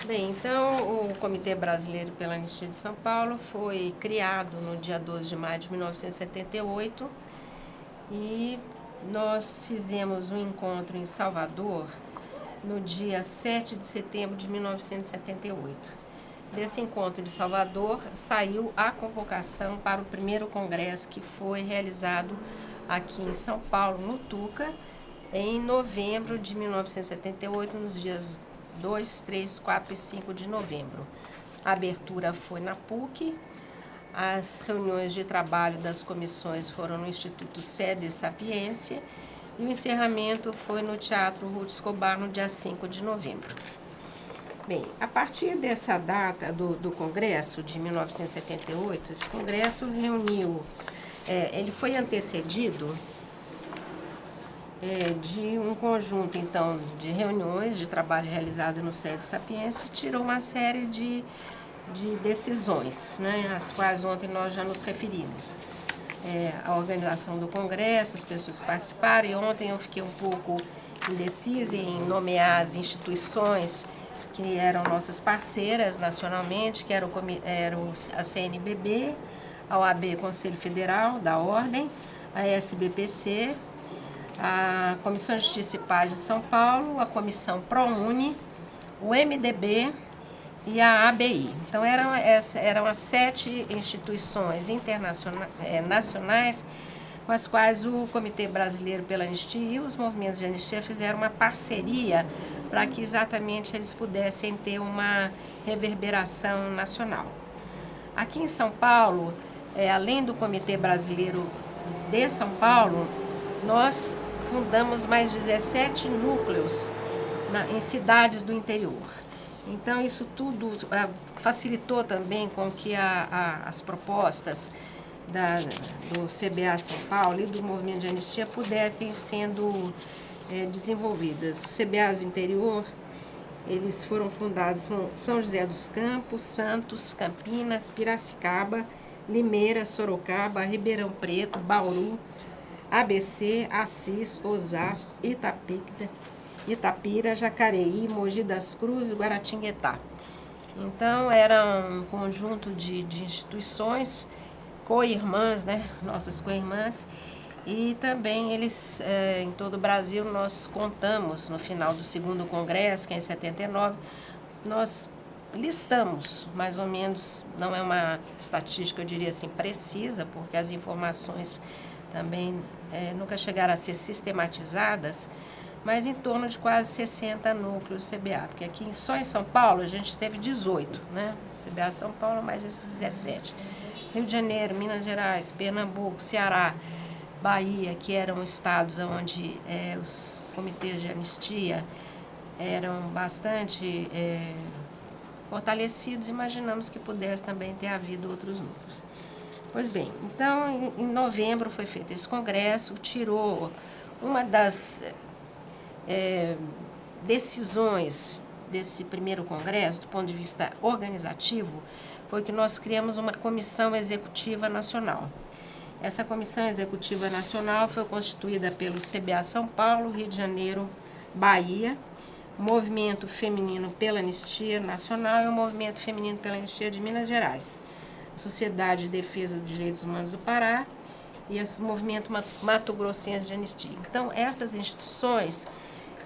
Bem, então o Comitê Brasileiro pela Anistia de São Paulo foi criado no dia 12 de maio de 1978 e nós fizemos um encontro em Salvador no dia 7 de setembro de 1978. Desse encontro de Salvador saiu a convocação para o primeiro congresso que foi realizado aqui em São Paulo, no Tuca, em novembro de 1978, nos dias 2, 3, 4 e 5 de novembro. A abertura foi na PUC, as reuniões de trabalho das comissões foram no Instituto Sede Sapiência e o encerramento foi no Teatro Ruth Escobar no dia 5 de novembro. Bem, a partir dessa data do Congresso de 1978, esse Congresso reuniu, ele foi antecedido de um conjunto, então, de reuniões de trabalho realizado no Sede Sapiência e tirou uma série de decisões, né, às quais ontem nós já nos referimos. A organização do Congresso, as pessoas que participaram, e ontem eu fiquei um pouco indecisa em nomear as instituições que eram nossas parceiras nacionalmente, que era a CNBB, a OAB Conselho Federal da Ordem, a SBPC, a Comissão de Justiça e Paz de São Paulo, a Comissão ProUni, o MDB e a ABI. Então eram as 7 instituições nacionais com as quais o Comitê Brasileiro pela Anistia e os movimentos de anistia fizeram uma parceria para que exatamente eles pudessem ter uma reverberação nacional. Aqui em São Paulo, além do Comitê Brasileiro de São Paulo, nós fundamos mais 17 núcleos em cidades do interior. Então, isso tudo facilitou também com que as propostas do CBA São Paulo e do Movimento de Anistia pudessem sendo desenvolvidas. Os CBAs do interior, eles foram fundados em São José dos Campos, Santos, Campinas, Piracicaba, Limeira, Sorocaba, Ribeirão Preto, Bauru, ABC, Assis, Osasco, Itapira, Jacareí, Mogi das Cruzes e Guaratinguetá. Então, era um conjunto de instituições co-irmãs, né? Nossas co-irmãs, e também eles, em todo o Brasil, nós contamos, no final do segundo congresso, que é em 79, nós listamos, mais ou menos, não é uma estatística, eu diria assim, precisa, porque as informações também nunca chegaram a ser sistematizadas, mas em torno de quase 60 núcleos CBA, porque aqui só em São Paulo a gente teve 18, né? CBA São Paulo mais esses 17. Rio de Janeiro, Minas Gerais, Pernambuco, Ceará, Bahia, que eram estados onde os comitês de anistia eram bastante fortalecidos, imaginamos que pudesse também ter havido outros núcleos. Pois bem, então em novembro foi feito esse congresso, tirou uma das decisões desse primeiro congresso, do ponto de vista organizativo, foi que nós criamos uma comissão executiva nacional. Essa comissão executiva nacional foi constituída pelo CBA São Paulo, Rio de Janeiro, Bahia, Movimento Feminino pela Anistia Nacional e o Movimento Feminino pela Anistia de Minas Gerais, a Sociedade de Defesa dos Direitos Humanos do Pará e o Movimento Mato Grossense de Anistia. Então, essas instituições,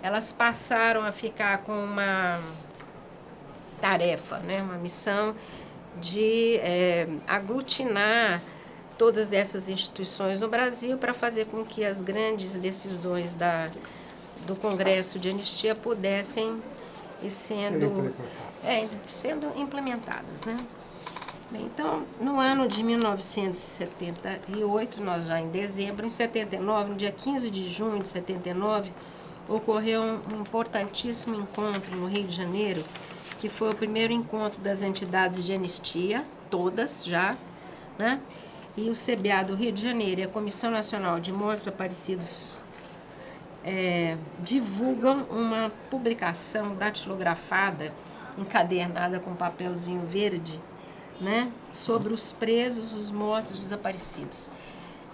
elas passaram a ficar com uma tarefa, né, uma missão de aglutinar todas essas instituições no Brasil para fazer com que as grandes decisões do Congresso de Anistia pudessem ir sendo implementadas, né? Bem, então, no ano de 1978, nós já em dezembro, em 79, no dia 15 de junho de 79, ocorreu um importantíssimo encontro no Rio de Janeiro, que foi o primeiro encontro das entidades de anistia, todas já, né? E o CBA do Rio de Janeiro e a Comissão Nacional de Mortos Desaparecidos divulgam uma publicação datilografada, encadernada com papelzinho verde, né? Sobre os presos, os mortos, os desaparecidos.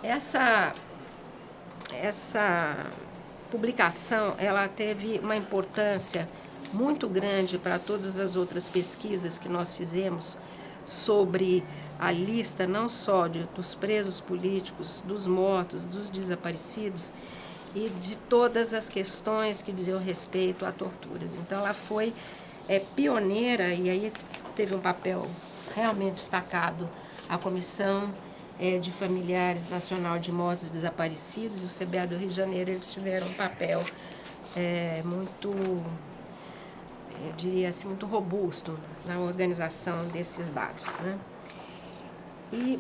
Essa publicação, ela teve uma importância muito grande para todas as outras pesquisas que nós fizemos sobre a lista não só dos presos políticos, dos mortos, dos desaparecidos e de todas as questões que diziam respeito a torturas. Então, ela foi pioneira e aí teve um papel realmente destacado a Comissão de Familiares Nacional de Mortos e Desaparecidos e o CBA do Rio de Janeiro. Eles tiveram um papel muito, eu diria assim, muito robusto na organização desses dados, né? E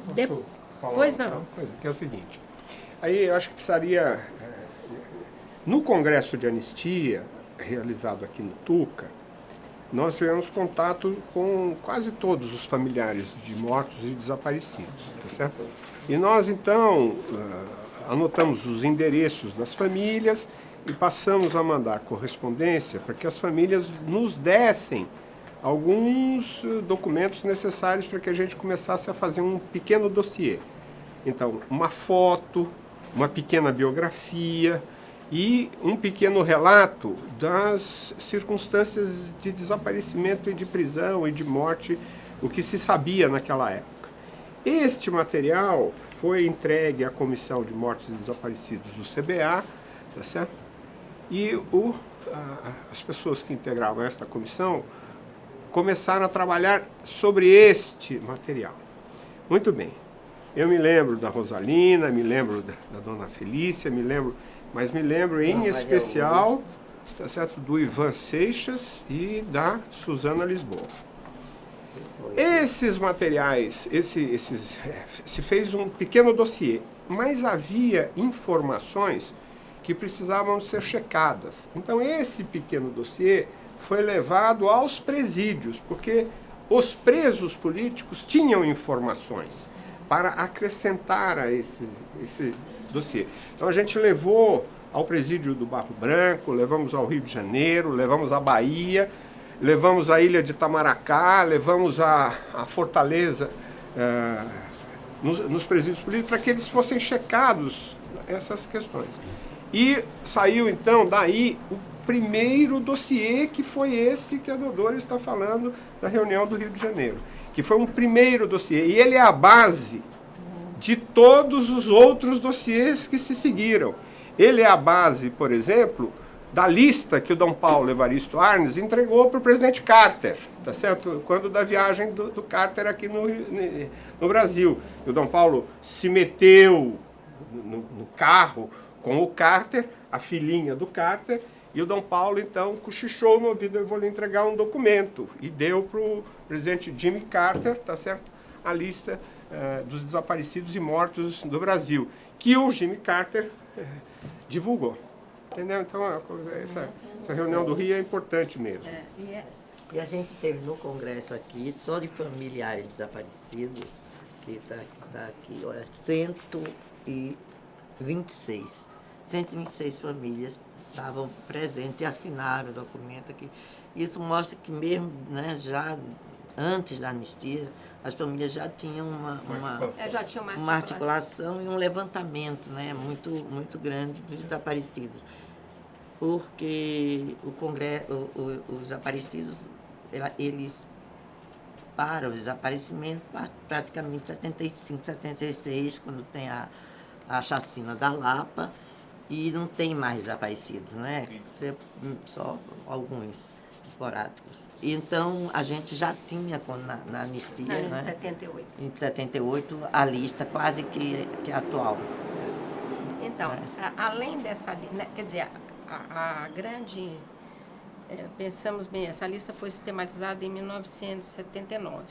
Pois não. Uma coisa, que é o seguinte, aí eu acho que precisaria, no Congresso de Anistia, realizado aqui no Tuca, nós tivemos contato com quase todos os familiares de mortos e desaparecidos, tá certo? E nós, então, anotamos os endereços das famílias e passamos a mandar correspondência para que as famílias nos dessem alguns documentos necessários para que a gente começasse a fazer um pequeno dossiê. Então, uma foto, uma pequena biografia e um pequeno relato das circunstâncias de desaparecimento e de prisão e de morte, o que se sabia naquela época. Este material foi entregue à Comissão de Mortos e Desaparecidos do CBA, tá certo? E as pessoas que integravam esta comissão começaram a trabalhar sobre este material. Muito bem. Eu me lembro da Rosalina, me lembro da Dona Felícia, mas me lembro em especial, tá certo, do Ivan Seixas e da Suzana Lisboa. Esses materiais, se fez um pequeno dossiê, mas havia informações que precisavam ser checadas. Então esse pequeno dossiê foi levado aos presídios, porque os presos políticos tinham informações para acrescentar a esse dossiê. Então a gente levou ao presídio do Barro Branco, levamos ao Rio de Janeiro, levamos à Bahia, levamos à ilha de Itamaracá, levamos à Fortaleza, nos presídios políticos, para que eles fossem checados essas questões. E saiu então daí o primeiro dossiê, que foi esse que a Dodora está falando da reunião do Rio de Janeiro, que foi um primeiro dossiê, e ele é a base de todos os outros dossiês que se seguiram. Ele é a base, por exemplo, da lista que o Dom Paulo Evaristo Arnes entregou para o presidente Carter, tá certo? Quando da viagem do Carter aqui no Brasil. O Dom Paulo se meteu no carro com o Carter, a filhinha do Carter, e o Dom Paulo, então, cochichou no ouvido: eu vou lhe entregar um documento. E deu para o presidente Jimmy Carter, tá certo? A lista dos desaparecidos e mortos do Brasil, que o Jimmy Carter divulgou. Entendeu? Então, essa reunião do Rio é importante mesmo. E a gente teve no Congresso aqui, só de familiares desaparecidos, que está aqui, olha, 126 famílias estavam presentes e assinaram o documento aqui. Isso mostra que mesmo, né, já antes da anistia, as famílias já tinham uma articulação e um levantamento, né, muito grande dos desaparecidos. Porque os desaparecidos, eles param o desaparecimento praticamente 75, 76, quando tem a chacina da Lapa, e não tem mais desaparecidos, né? Só alguns esporádicos. Então, a gente já tinha, na anistia, né? Em 78, a lista quase que atual. Então, além dessa lista, né, quer dizer, a grande... pensamos bem, essa lista foi sistematizada em 1979.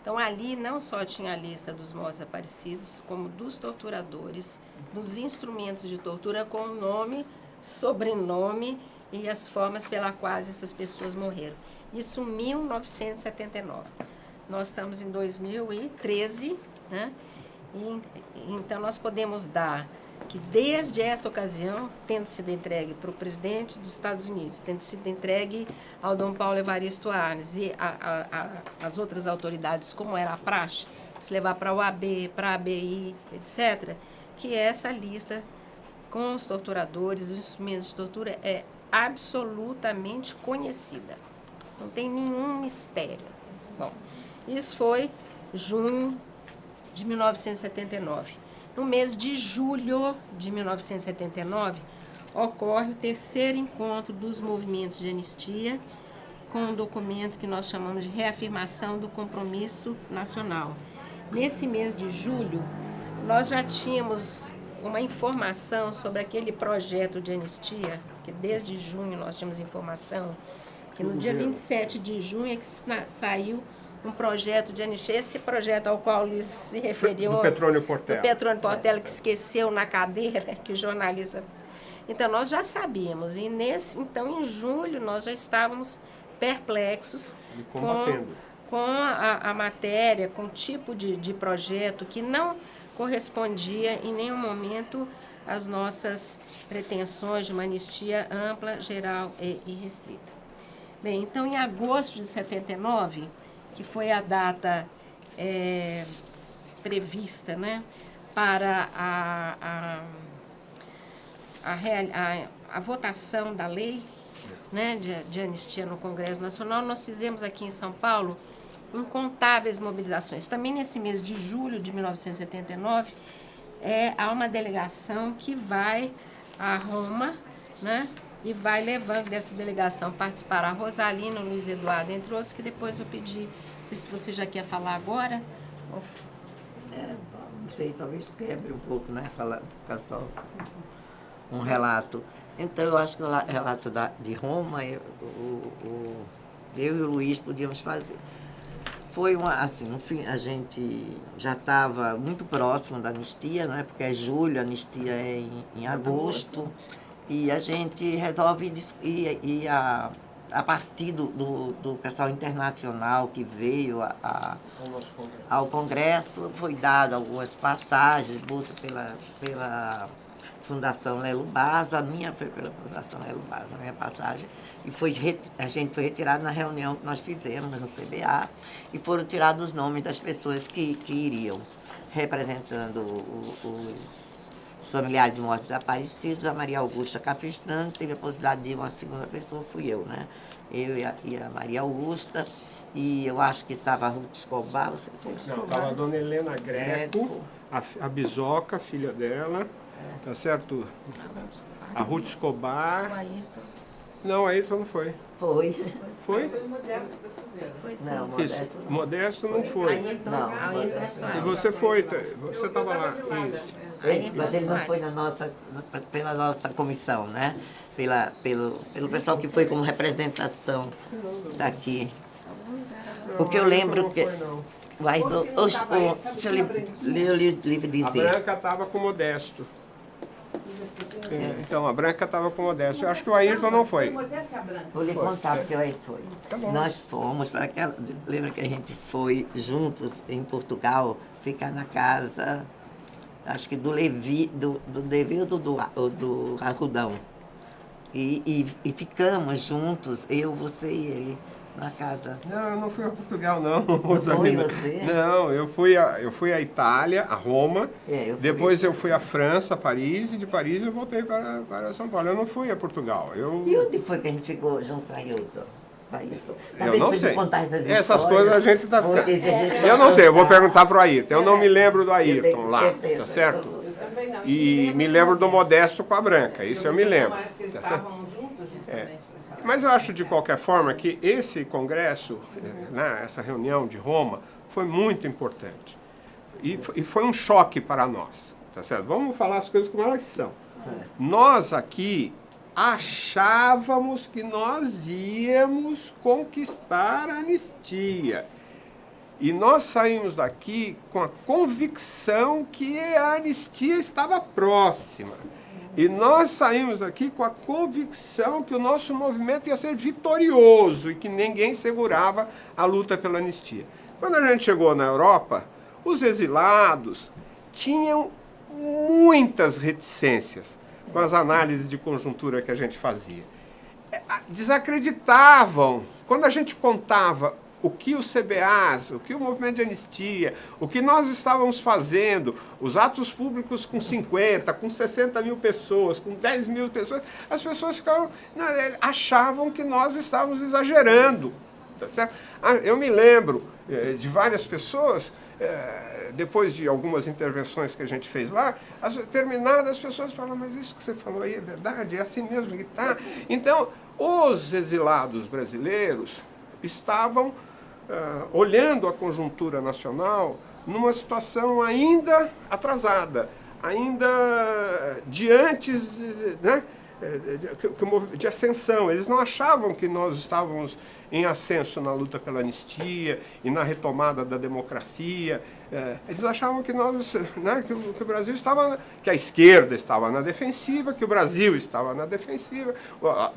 Então, ali não só tinha a lista dos mortos desaparecidos, como dos torturadores, dos instrumentos de tortura com nome, sobrenome e as formas pelas quais essas pessoas morreram. Isso em 1979. Nós estamos em 2013, né? Então, nós podemos dar que desde esta ocasião, tendo sido entregue para o presidente dos Estados Unidos, tendo sido entregue ao Dom Paulo Evaristo Arnes e as outras autoridades, como era a praxe, se levar para a OAB, para a ABI, etc., que essa lista com os torturadores, os instrumentos de tortura, é absolutamente conhecida. Não tem nenhum mistério. Bom, isso foi junho de 1979. No mês de julho de 1979, ocorre o terceiro encontro dos movimentos de anistia, com um documento que nós chamamos de reafirmação do compromisso nacional. Nesse mês de julho, nós já tínhamos uma informação sobre aquele projeto de anistia, que desde junho nós tínhamos informação, que no dia 27 de junho é que saiu um projeto de anistia, esse projeto ao qual Luiz se referiu, do Petrônio Portela. Do Petrônio Portela, que esqueceu na cadeira, que o jornalista... Então, nós já sabíamos, e então, em julho, nós já estávamos perplexos com a matéria, com o tipo de projeto que não correspondia em nenhum momento às nossas pretensões de uma anistia ampla, geral e restrita. Bem, então, em agosto de 79, que foi a data prevista, né, para a votação da lei, né, de anistia no Congresso Nacional, nós fizemos aqui em São Paulo incontáveis mobilizações. Também nesse mês de julho de 1979, há uma delegação que vai a Roma, né, e vai levando dessa delegação participar a Rosalina, o Luiz Eduardo, entre outros, que depois eu pedi, não sei se você já quer falar agora. Não sei, talvez quebre um pouco, né, ficar só um relato. Então, eu acho que o relato de Roma, eu e o Luiz podíamos fazer. Foi assim, no fim, a gente já estava muito próximo da anistia, não é? Porque é julho, a anistia é em agosto, e a gente resolve ir a partir do pessoal internacional que veio ao Congresso, foi dado algumas passagens, bolsa pela Fundação Lelo Barros, a minha foi pela Fundação Lelo Barros, a minha passagem, e a gente foi retirado na reunião que nós fizemos no CBA, e foram tirados os nomes das pessoas que iriam, representando os familiares de mortos desaparecidos. A Maria Augusta Capistrano teve a possibilidade de ir uma segunda pessoa, fui eu, né? Eu e a Maria Augusta, e eu acho que estava a Ruth Escobar, você tem Escobar? Não, estava a dona Helena Greco, a Bisoca, filha dela, tá certo? A Ruth Escobar. Não, a Ayrton não foi. Foi? Foi o Modesto da Silveira. Não, Isso, Modesto não foi. Não. E você foi, você estava lá. Isso. Mas ele não foi pela nossa comissão, né? Pelo pessoal que foi como representação daqui. Porque eu lembro que... Deixa eu lhe dizer. A Branca estava com o Modesto. Então, a Branca estava com o Modesto. Eu acho que o Ayrton não foi. Vou lhe contar porque o Ayrton foi. Tá bom. Nós fomos para aquela... Lembra que a gente foi juntos em Portugal, ficar na casa, acho que do Levi ou do Arrudão. E ficamos juntos, eu, você e ele, na casa. Não, eu não fui a Portugal, não. Foi você? Não, eu fui à Itália, a Roma, depois eu fui à França, a Paris, e de Paris eu voltei para São Paulo. Eu não fui a Portugal. E onde foi que a gente ficou junto com a Ailton? Eu não sei. Essas histórias, coisas a gente está... Eu não sei, eu vou perguntar para o Ayrton. Eu não me lembro do Ayrton lá, tá certo? E me lembro do Modesto com a Branca, isso eu me lembro. Tá certo? Mas eu acho, de qualquer forma, que esse congresso, essa reunião de Roma, foi muito importante. E foi um choque para nós, tá certo? Vamos falar as coisas como elas são. Nós aqui achávamos que nós íamos conquistar a anistia. E nós saímos daqui com a convicção que a anistia estava próxima. E nós saímos daqui com a convicção que o nosso movimento ia ser vitorioso e que ninguém segurava a luta pela anistia. Quando a gente chegou na Europa, os exilados tinham muitas reticências com as análises de conjuntura que a gente fazia. Desacreditavam. Quando a gente contava o que os CBAs, o que o movimento de anistia, o que nós estávamos fazendo, os atos públicos com 50, com 60 mil pessoas, com 10 mil pessoas, as pessoas achavam que nós estávamos exagerando. Tá certo? Eu me lembro de várias pessoas, depois de algumas intervenções que a gente fez lá, determinadas pessoas falam, mas isso que você falou aí é verdade, é assim mesmo que está. Então, os exilados brasileiros estavam olhando a conjuntura nacional numa situação ainda atrasada, ainda de antes, né, de ascensão. Eles não achavam que nós estávamos em ascenso na luta pela anistia e na retomada da democracia. Eles achavam que nós, né, que o Brasil estava, que a esquerda estava na defensiva, que o Brasil estava na defensiva,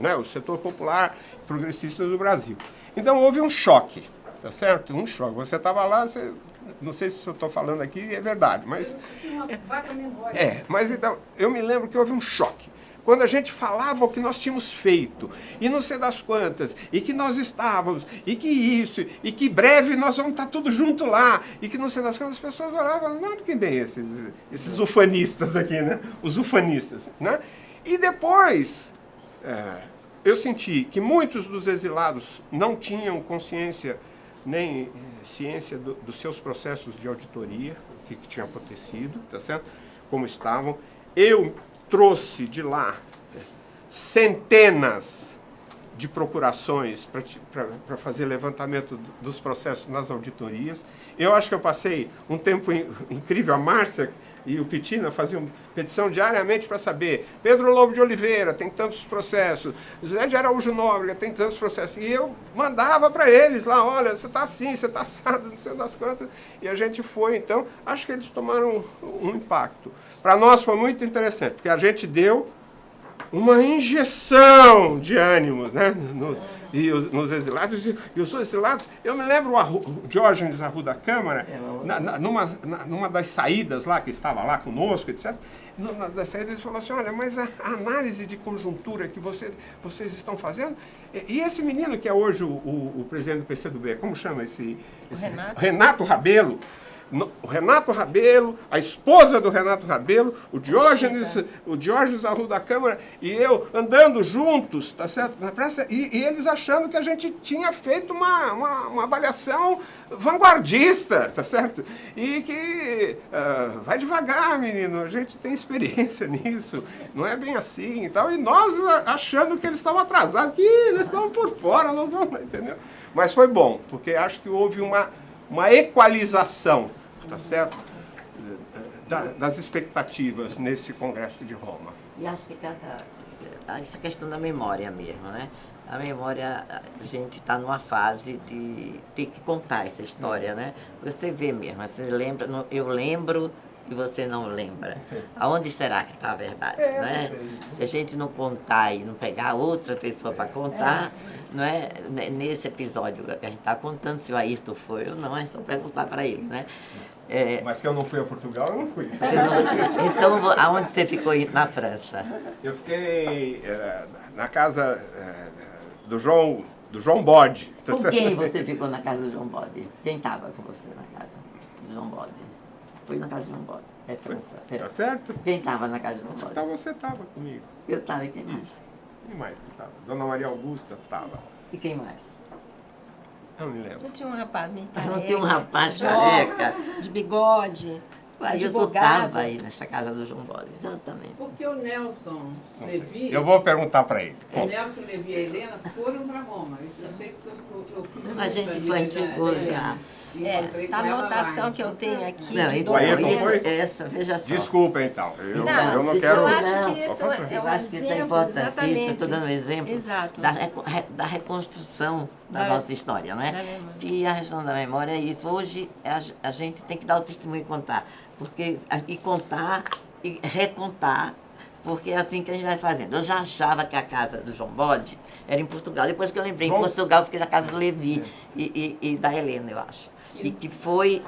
né, o setor popular progressista do Brasil. Então houve um choque, tá certo? Um choque. Você estava lá, não sei se eu estou falando aqui, é verdade, mas... mas então, eu me lembro que houve um choque. Quando a gente falava o que nós tínhamos feito, e não sei das quantas, e que nós estávamos, e que isso, e que breve nós vamos estar tudo junto lá, e que não sei das quantas, as pessoas olhavam, não, que bem esses ufanistas aqui, né? Os ufanistas, né? E depois, eu senti que muitos dos exilados não tinham consciência, nem ciência dos seus processos de auditoria, o que tinha acontecido, tá certo? Como estavam. Eu trouxe de lá centenas de procurações para fazer levantamento dos processos nas auditorias. Eu acho que eu passei um tempo incrível. A Márcia e o Pitina faziam petição diariamente para saber. Pedro Lobo de Oliveira tem tantos processos. José de Araújo Nóbrega tem tantos processos. E eu mandava para eles lá, olha, você está assim, você está assado, não sei das quantas. E a gente foi, então, acho que eles tomaram um impacto. Para nós foi muito interessante, porque a gente deu uma injeção de ânimos, né? Nos exilados, e os exilados, eu me lembro o Diógenes Arruda Câmara, numa das saídas lá, que estava lá conosco, etc., numa das saídas ele falou assim, olha, mas a análise de conjuntura que vocês estão fazendo, e esse menino que é hoje o presidente do PCdoB, como chama esse Renato Rabelo, o Renato Rabelo, a esposa do Renato Rabelo, o Diógenes Arruda Câmara e eu andando juntos, tá certo? Na praça, e eles achando que a gente tinha feito uma avaliação vanguardista, tá certo? E que vai devagar, menino, a gente tem experiência nisso, não é bem assim e tal. E nós achando que eles estavam atrasados, que eles estavam por fora, nós vamos, entendeu? Mas foi bom, porque acho que houve uma equalização, tá certo? Das expectativas nesse Congresso de Roma. E acho que essa questão da memória mesmo, né? A memória, a gente está numa fase de ter que contar essa história, né? Você vê mesmo, você lembra, eu lembro e você não lembra. Aonde será que está a verdade, né? Se a gente não contar e não pegar outra pessoa para contar, não é? Nesse episódio que a gente está contando, se o Ayrton foi ou não, é só perguntar para ele, né? Mas que eu não fui a Portugal, eu não fui. Então, aonde você ficou na França? Eu fiquei na casa do João Bode. Com quem você ficou na casa do João Bode? Quem estava com você na casa do João Bode? Foi na casa do João Bode, é França. Tá certo? Quem estava na casa do João Bode? Você estava comigo. Eu estava, e quem mais? Quem mais que estava? Dona Maria Augusta estava. E quem mais? Não me lembro. Não tinha um rapaz meio careca. Não tinha um rapaz careca. De bigode. Aí eu estava aí nessa casa do João Bode, exatamente. Porque o Nelson Levi... Eu vou perguntar para ele. O Nelson Levi e a Helena foram para Roma. Isso eu sei que eu fiz. A gente ficou já. A anotação que eu tenho aqui... Não, então, essa, veja só. Desculpa, então. Eu não isso quero... Eu acho que isso Eu acho que isso é importantíssimo. Estou dando um exemplo da reconstrução da nossa história, não é? E a questão da memória é isso. Hoje a gente tem que dar o testemunho e contar. E contar e recontar, porque é assim que a gente vai fazendo. Eu já achava que a casa do João Bode era em Portugal. Depois que eu lembrei, em Portugal eu fiquei na casa do Levi e da Helena, eu acho. E que foi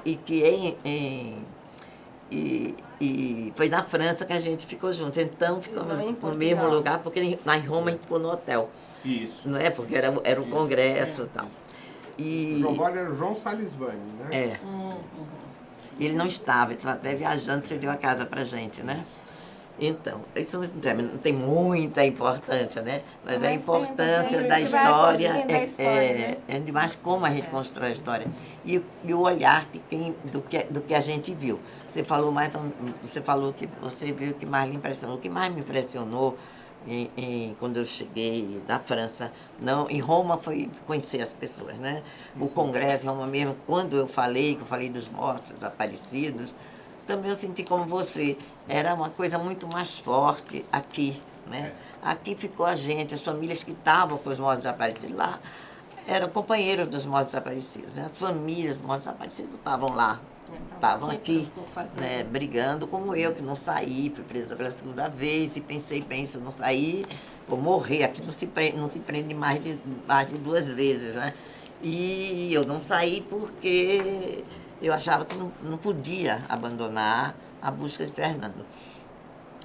foi na França que a gente ficou juntos. Então ficamos no mesmo lugar, porque lá em Roma a gente ficou no hotel. Isso. Não é? Porque era o congresso e tal. O João Bolle era o João Salisvani, né? É. Ele não estava, ele estava até viajando, cedeu a casa pra gente, né? Então, isso não tem muita importância, né? Mas a importância tem, da a gente vai história construindo a história, né? é demais como a gente constrói a história. E o olhar do que a gente viu. Você falou que você viu o que mais lhe impressionou. O que mais me impressionou quando eu cheguei da França, não, em Roma, foi conhecer as pessoas, né? O congresso em Roma mesmo, quando eu falei dos mortos, desaparecidos, também eu senti como você, era uma coisa muito mais forte aqui, né? Aqui ficou a gente, as famílias que estavam com os mortos desaparecidos lá, eram companheiros dos mortos desaparecidos, né? As famílias dos mortos desaparecidos estavam lá, estavam aqui, né, brigando como eu, que não saí, fui presa pela segunda vez, e penso, não saí, vou morrer, aqui não se prende mais de 2 vezes, né? E eu não saí porque eu achava que não podia abandonar a busca de Fernando.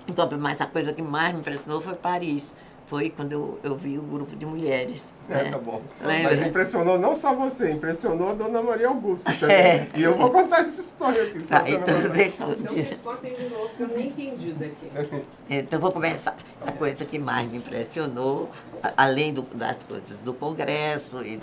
Então, mas a coisa que mais me impressionou foi Paris. Foi quando eu vi o grupo de mulheres. Né? Tá bom. Lembra? Mas impressionou não só você, impressionou a Dona Maria Augusta também. E eu vou contar essa história aqui. Tá, então, Então vocês contem de novo, que eu nem entendi daqui. Então, vou começar. A coisa que mais me impressionou, além das coisas do Congresso e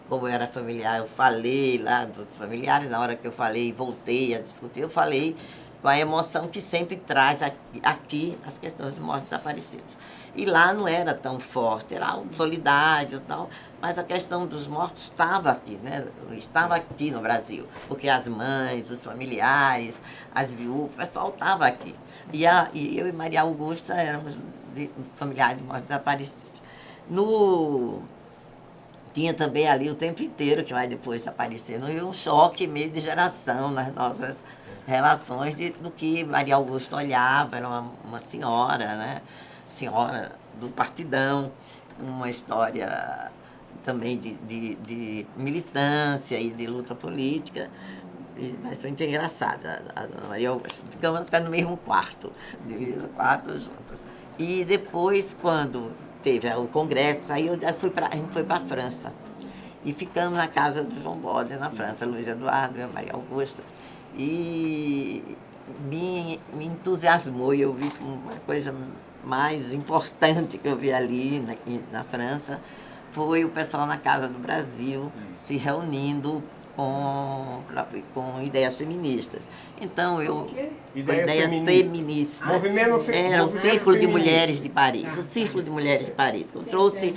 como era familiar, eu falei lá dos familiares, na hora que eu falei, voltei a discutir, eu falei com a emoção que sempre traz aqui as questões de mortos desaparecidos. E lá não era tão forte, era algo solidário e tal, mas a questão dos mortos estava aqui, né? Estava aqui no Brasil, porque as mães, os familiares, as viúvas, o pessoal estava aqui. E eu e Maria Augusta éramos familiares de mortos desaparecidos. Tinha também ali o tempo inteiro, que vai depois aparecer, um choque meio de geração nas nossas relações do que Maria Augusta olhava, era uma senhora, né? Senhora do partidão, uma história também de militância e de luta política, mas foi muito engraçada. A Dona Maria Augusta, ficamos até no mesmo quarto, juntas. E depois, quando teve o congresso, aí a gente foi para a França. E ficamos na casa do João Bolle, na França, Luiz Eduardo e a Maria Augusta. E me entusiasmou, e eu vi uma coisa mais importante que eu vi ali na França, foi o pessoal na Casa do Brasil se reunindo com ideias feministas. Então, ideias feministas. Era o Círculo de Mulheres de Paris. O Círculo de Mulheres de Paris. Eu trouxe,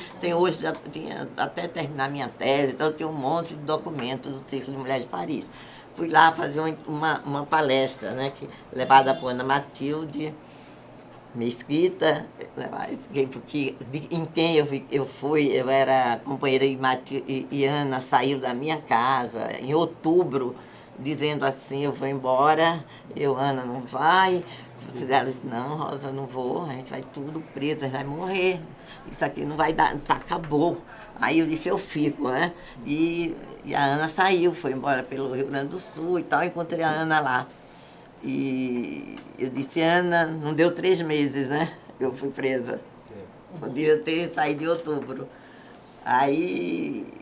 até terminar minha tese, então eu tenho um monte de documentos do Círculo de Mulheres de Paris. Fui lá fazer uma palestra, né, levada por Ana Matilde Mesquita, em quem eu fui, eu era companheira e Ana saiu da minha casa em outubro, dizendo assim, eu vou embora, Ana não vai. Ela disse, não, Rosa, não vou, a gente vai tudo preso, a gente vai morrer, isso aqui não vai dar, tá, acabou. Aí eu disse, eu fico, né? E a Ana saiu, foi embora pelo Rio Grande do Sul e tal, encontrei a Ana lá. E eu disse, Ana, não deu 3 meses, né? Eu fui presa. Podia ter saído em outubro. Aí,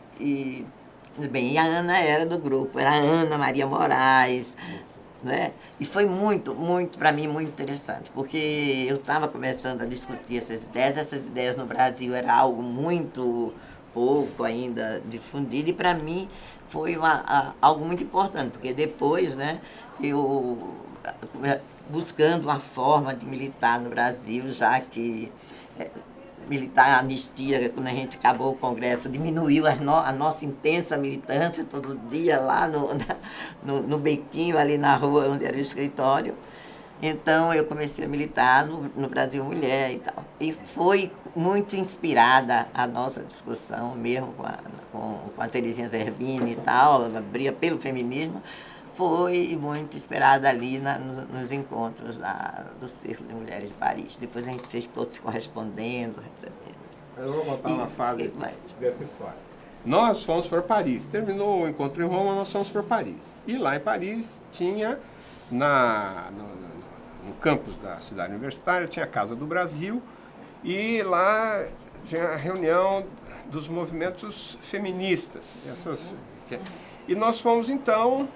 bem, a Ana era do grupo, era a Ana Maria Moraes, né? E foi muito, muito, para mim, muito interessante, porque eu estava começando a discutir essas ideias no Brasil, era algo muito pouco ainda difundido, e para mim foi algo muito importante, porque depois, né, eu buscando uma forma de militar no Brasil, já que militar a anistia, quando a gente acabou o Congresso, diminuiu a nossa intensa militância todo dia lá no bequinho, ali na rua onde era o escritório. Então, eu comecei a militar no Brasil Mulher e tal. E foi muito inspirada a nossa discussão, mesmo com a Terezinha Zerbini e tal, abria pelo feminismo, foi muito inspirada ali nos encontros do Círculo de Mulheres de Paris. Depois a gente fez todos correspondendo, recebendo. Eu vou contar uma fase dessa história. Nós fomos para Paris. Terminou o encontro em Roma, nós fomos para Paris. E lá em Paris tinha, no campus da cidade universitária, tinha a Casa do Brasil. E lá tinha a reunião dos movimentos feministas. E nós fomos, então,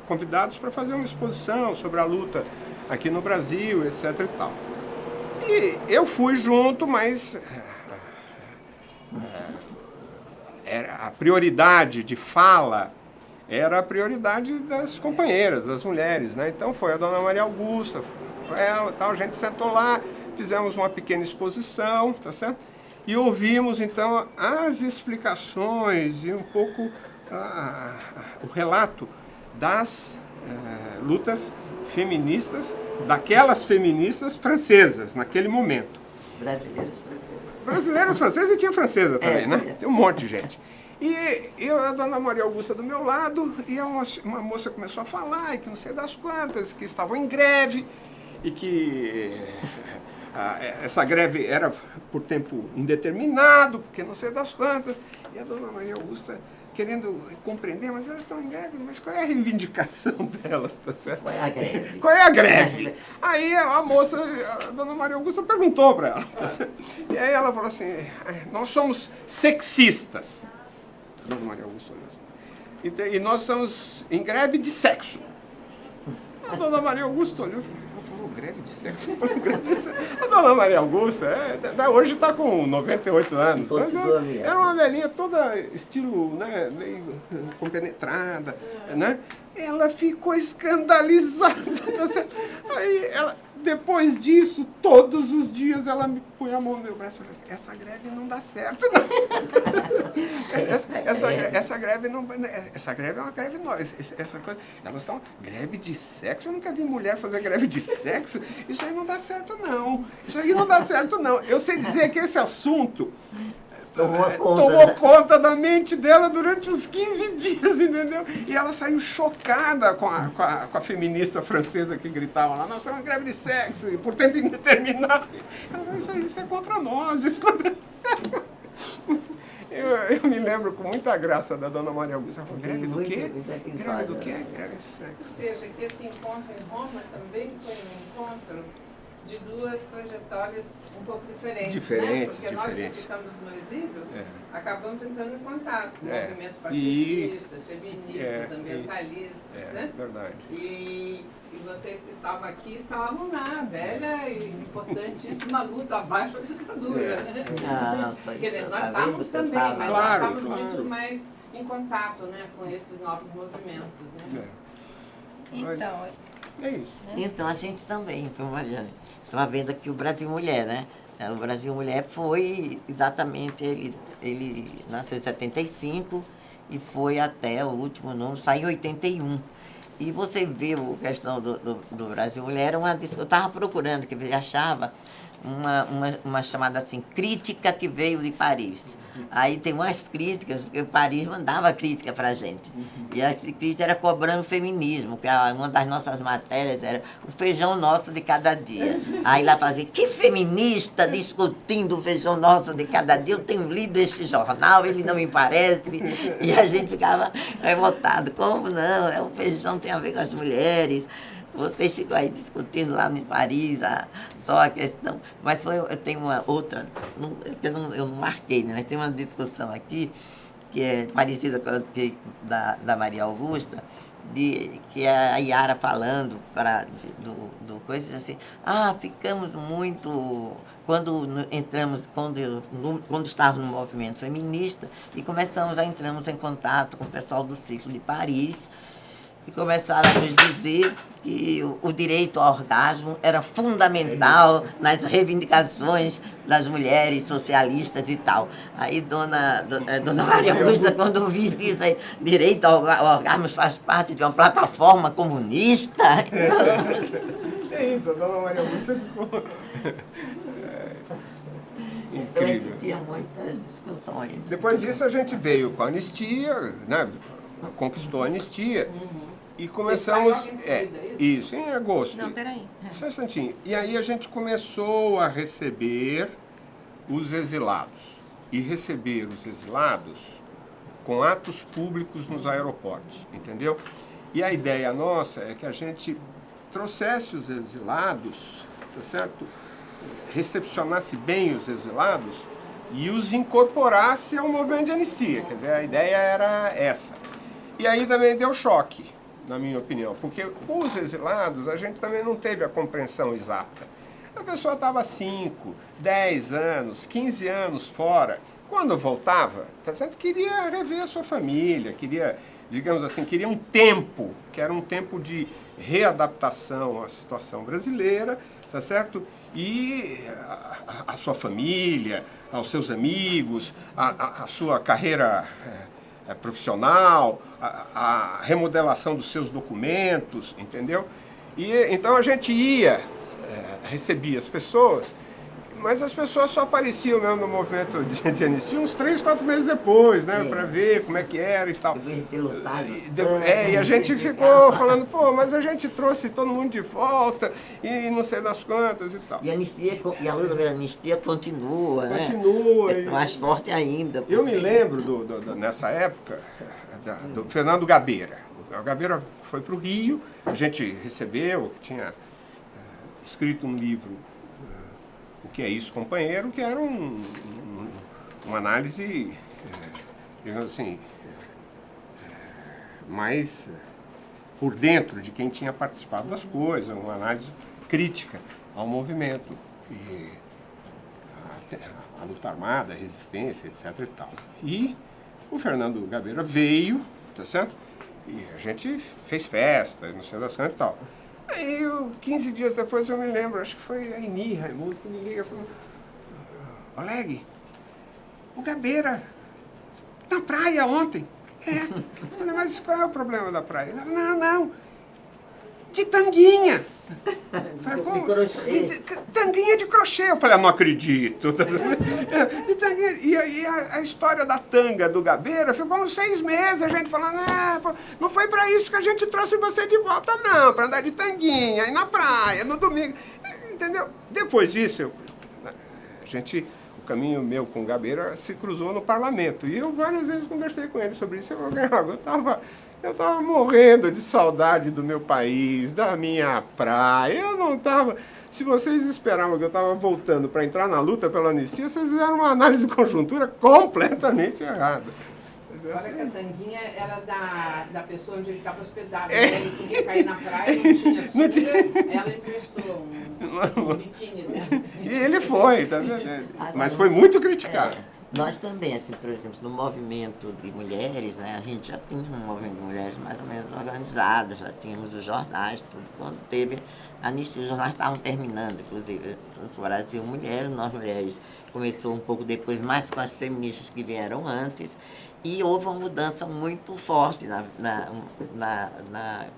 convidados para fazer uma exposição sobre a luta aqui no Brasil, etc. e tal. E eu fui junto, mas a prioridade de fala era a prioridade das companheiras, das mulheres, né? Então foi a dona Maria Augusta, foi ela, tal, a gente sentou lá, fizemos uma pequena exposição, tá certo? E ouvimos então as explicações e um pouco o relato das lutas feministas, daquelas feministas francesas, naquele momento. Brasileiras, francesas e tinha francesa também, né? Tem um monte de gente. E eu, a dona Maria Augusta do meu lado, e uma moça começou a falar, e que não sei das quantas, que estavam em greve, e que essa greve era por tempo indeterminado, porque não sei das quantas. E a dona Maria Augusta querendo compreender, mas elas estão em greve, mas qual é a reivindicação delas, tá certo? Qual é a greve? Qual é a greve? Aí a moça, a dona Maria Augusta, perguntou para ela, tá certo? E aí ela falou assim, nós somos sexistas. A dona Maria Augusta olhou assim. E nós estamos em greve de sexo. A dona Maria Augusta olhou e falou, greve de sexo? Greve de sexo. A dona Maria Augusta, hoje está com 98 anos, mas era uma velhinha toda estilo, né, meio compenetrada, né? Ela ficou escandalizada. Aí ela, depois disso, todos os dias ela me põe a mão no meu braço e fala assim, essa greve não dá certo, não. Essa greve não. Essa greve é uma greve nova. Essa coisa, elas estão. Greve de sexo? Eu nunca vi mulher fazer greve de sexo. Isso aí não dá certo, não. Isso aí não dá certo, não. Eu sei dizer que esse assunto tomou conta da mente dela durante uns 15 dias, entendeu? E ela saiu chocada com a feminista francesa que gritava lá, nós estamos em greve de sexo, por tempo indeterminado. Ela falou, isso é contra nós, isso não... Eu me lembro com muita graça da dona Maria Augusta. Ela falou, greve do quê? Greve do quê? Greve de sexo. Ou seja, que esse encontro em Roma também foi um encontro de duas trajetórias um pouco diferentes, né? Porque nós que ficamos no exílio, acabamos entrando em contato com movimentos pacifistas, feministas, ambientalistas, né? Verdade. E vocês que estavam aqui estavam na velha e importantíssima luta abaixo da ditadura, né? Nós estávamos também, mas nós estávamos muito mais em contato, né, com esses novos movimentos, né? Então, é isso. Então, a gente também, Mariana, estava vendo aqui o Brasil Mulher, né? O Brasil Mulher foi exatamente, ele nasceu em 75 e foi até o último número, saiu em 81. E você vê a questão do Brasil Mulher, eu estava procurando, que eu achava uma chamada assim, crítica que veio de Paris. Aí tem umas críticas, porque Paris mandava crítica para a gente. E a crítica era cobrando o feminismo, que uma das nossas matérias era o feijão nosso de cada dia. Aí lá fazia, que feminista discutindo o feijão nosso de cada dia? Eu tenho lido este jornal, ele não me parece. E a gente ficava revoltado. Como não? O feijão tem a ver com as mulheres. Vocês ficam aí discutindo lá em Paris só a questão. Mas eu tenho uma outra, eu não marquei, né? Mas tem uma discussão aqui, que é parecida com a da Maria Augusta, que é a Yara falando do coisa assim, ficamos muito... Quando estávamos no movimento feminista e entramos em contato com o pessoal do Ciclo de Paris, e começaram a nos dizer que o direito ao orgasmo era fundamental nas reivindicações das mulheres socialistas e tal. Aí dona Maria Augusta, quando ouvisse isso aí, direito ao orgasmo faz parte de uma plataforma comunista. É isso, a dona Maria Augusta ficou... Incrível. Tinha muitas discussões. Depois disso a gente veio com a anistia, né? Conquistou a anistia. E começamos... Isso, em agosto. Não, peraí. Só um instantinho. E aí a gente começou a receber os exilados. E receber os exilados com atos públicos nos aeroportos, entendeu? E a ideia nossa é que a gente trouxesse os exilados, tá certo? recepcionasse bem os exilados e os incorporasse ao movimento de anistia. Quer dizer, a ideia era essa. E aí também deu choque, na minha opinião, porque os exilados, a gente também não teve a compreensão exata. A pessoa estava 5, 10 anos, 15 anos fora. Quando voltava, tá certo? Queria rever a sua família, queria, digamos assim, queria um tempo, que era um tempo de readaptação à situação brasileira, tá certo? E a sua família, aos seus amigos, a sua carreira profissional, a remodelação dos seus documentos, entendeu? E então a gente ia, recebia as pessoas, mas as pessoas só apareciam mesmo no movimento de anistia uns 3, 4 meses depois, né? Para ver como é que era e tal. E a gente ficou falando, pô, mas a gente trouxe todo mundo de volta e não sei das quantas e tal. E a luta pela anistia continua, né? Continua. Mais forte ainda. Eu me lembro, nessa época, do Fernando Gabeira. O Gabeira foi para o Rio, a gente recebeu, tinha escrito um livro, O que é isso, companheiro, que era uma análise, digamos assim, mais por dentro de quem tinha participado das coisas, uma análise crítica ao movimento, e a luta armada, a resistência, etc. e tal. E o Fernando Gabeira veio, tá certo? E a gente fez festa, não sei das quantas e tal. Aí, 15 dias depois, eu me lembro, acho que foi a Eni Raimundo que me liga e falou: Oleg, o Gabeira, na praia ontem. Eu falei, mas qual é o problema da praia? Ele falou, não, de tanguinha. Eu falei, como? Tanguinha de crochê. Eu falei, não acredito. De tanguinha. E aí a história da tanga do Gabeira ficou uns 6 meses, a gente falando, não foi para isso que a gente trouxe você de volta, não, para andar de tanguinha, aí na praia, no domingo. Entendeu? Depois disso, o caminho meu com o Gabeira se cruzou no parlamento. E eu várias vezes conversei com ele sobre isso. Eu tava morrendo de saudade do meu país, da minha praia. Eu não tava... Se vocês esperavam que eu estava voltando para entrar na luta pela anistia, vocês fizeram uma análise de conjuntura completamente errada. Olha que a tanguinha era da pessoa onde ele estava hospedado. Ele queria cair na praia, não tinha sunga, ela emprestou um biquíni dela. E ele foi, tá vendo? Mas foi muito criticado. Nós também, assim, por exemplo, no movimento de mulheres, né, a gente já tinha um movimento de mulheres mais ou menos organizado, já tínhamos os jornais, tudo. Quando teve a anistia, os jornais estavam terminando, inclusive, o Brasil Mulher, nós mulheres, começou um pouco depois, mais com as feministas que vieram antes, e houve uma mudança muito forte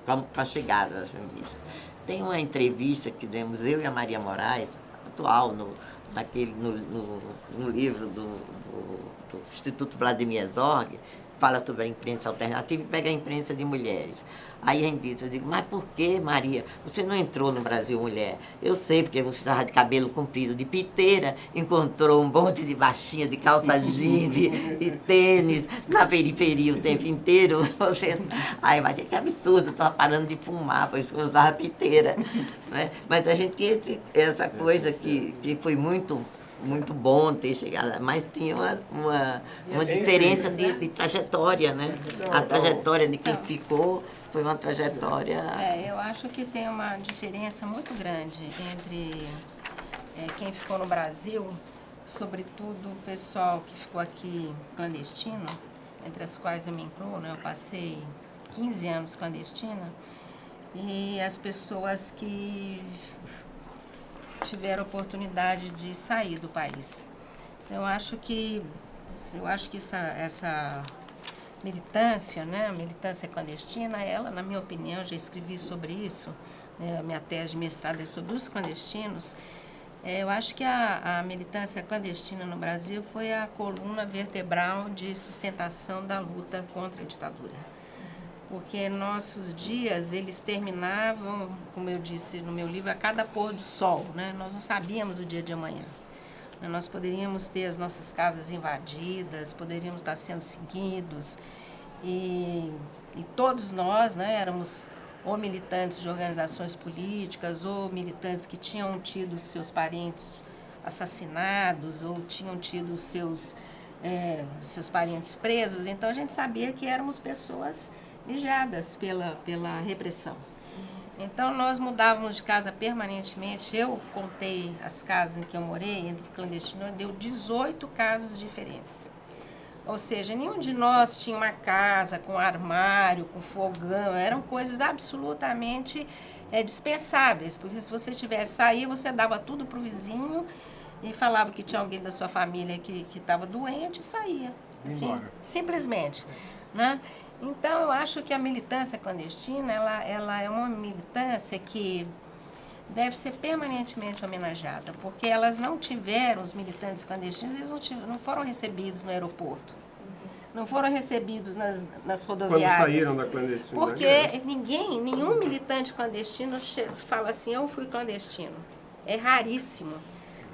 com a chegada das feministas. Tem uma entrevista que demos, eu e a Maria Moraes, atual, no livro do Instituto Vladimir Herzog, fala sobre a imprensa alternativa e pega a imprensa de mulheres. Aí a gente diz, eu digo, mas por que, Maria, você não entrou no Brasil Mulher? Eu sei, porque você estava de cabelo comprido, de piteira, encontrou um monte de baixinha, de calça jeans e tênis na periferia o tempo inteiro. Aí, Maria, que absurdo, eu estava parando de fumar, por isso que eu usava piteira. Né? Mas a gente tinha essa coisa que foi muito bom ter chegado, mas tinha uma diferença de trajetória, né? A trajetória de quem ficou foi uma trajetória... Eu acho que tem uma diferença muito grande entre quem ficou no Brasil, sobretudo o pessoal que ficou aqui clandestino, entre as quais eu me incluo, né? Eu passei 15 anos clandestina, e as pessoas que tiveram oportunidade de sair do país. Eu acho que essa militância, né, a militância clandestina, ela, na minha opinião, já escrevi sobre isso, minha tese de mestrado é sobre os clandestinos. Eu acho que a militância clandestina no Brasil foi a coluna vertebral de sustentação da luta contra a ditadura. Porque nossos dias, eles terminavam, como eu disse no meu livro, a cada pôr do sol, né? Nós não sabíamos o dia de amanhã. Nós poderíamos ter as nossas casas invadidas, poderíamos estar sendo seguidos, e todos nós, né, éramos ou militantes de organizações políticas, ou militantes que tinham tido seus parentes assassinados, ou tinham tido seus parentes presos. Então, a gente sabia que éramos pessoas vigiadas pela repressão. Então, nós mudávamos de casa permanentemente. Eu contei as casas em que eu morei, entre clandestinos, deu 18 casas diferentes. Ou seja, nenhum de nós tinha uma casa com armário, com fogão. Eram coisas absolutamente dispensáveis, porque se você tivesse sair, você dava tudo para o vizinho e falava que tinha alguém da sua família que estava doente e saía. Assim, simplesmente. Né? Então, eu acho que a militância clandestina, ela é uma militância que deve ser permanentemente homenageada, porque elas não tiveram, os militantes clandestinos, eles não foram recebidos no aeroporto, não foram recebidos nas rodoviárias. Quando saíram da clandestina. Porque nenhum militante clandestino fala assim, eu fui clandestino. É raríssimo.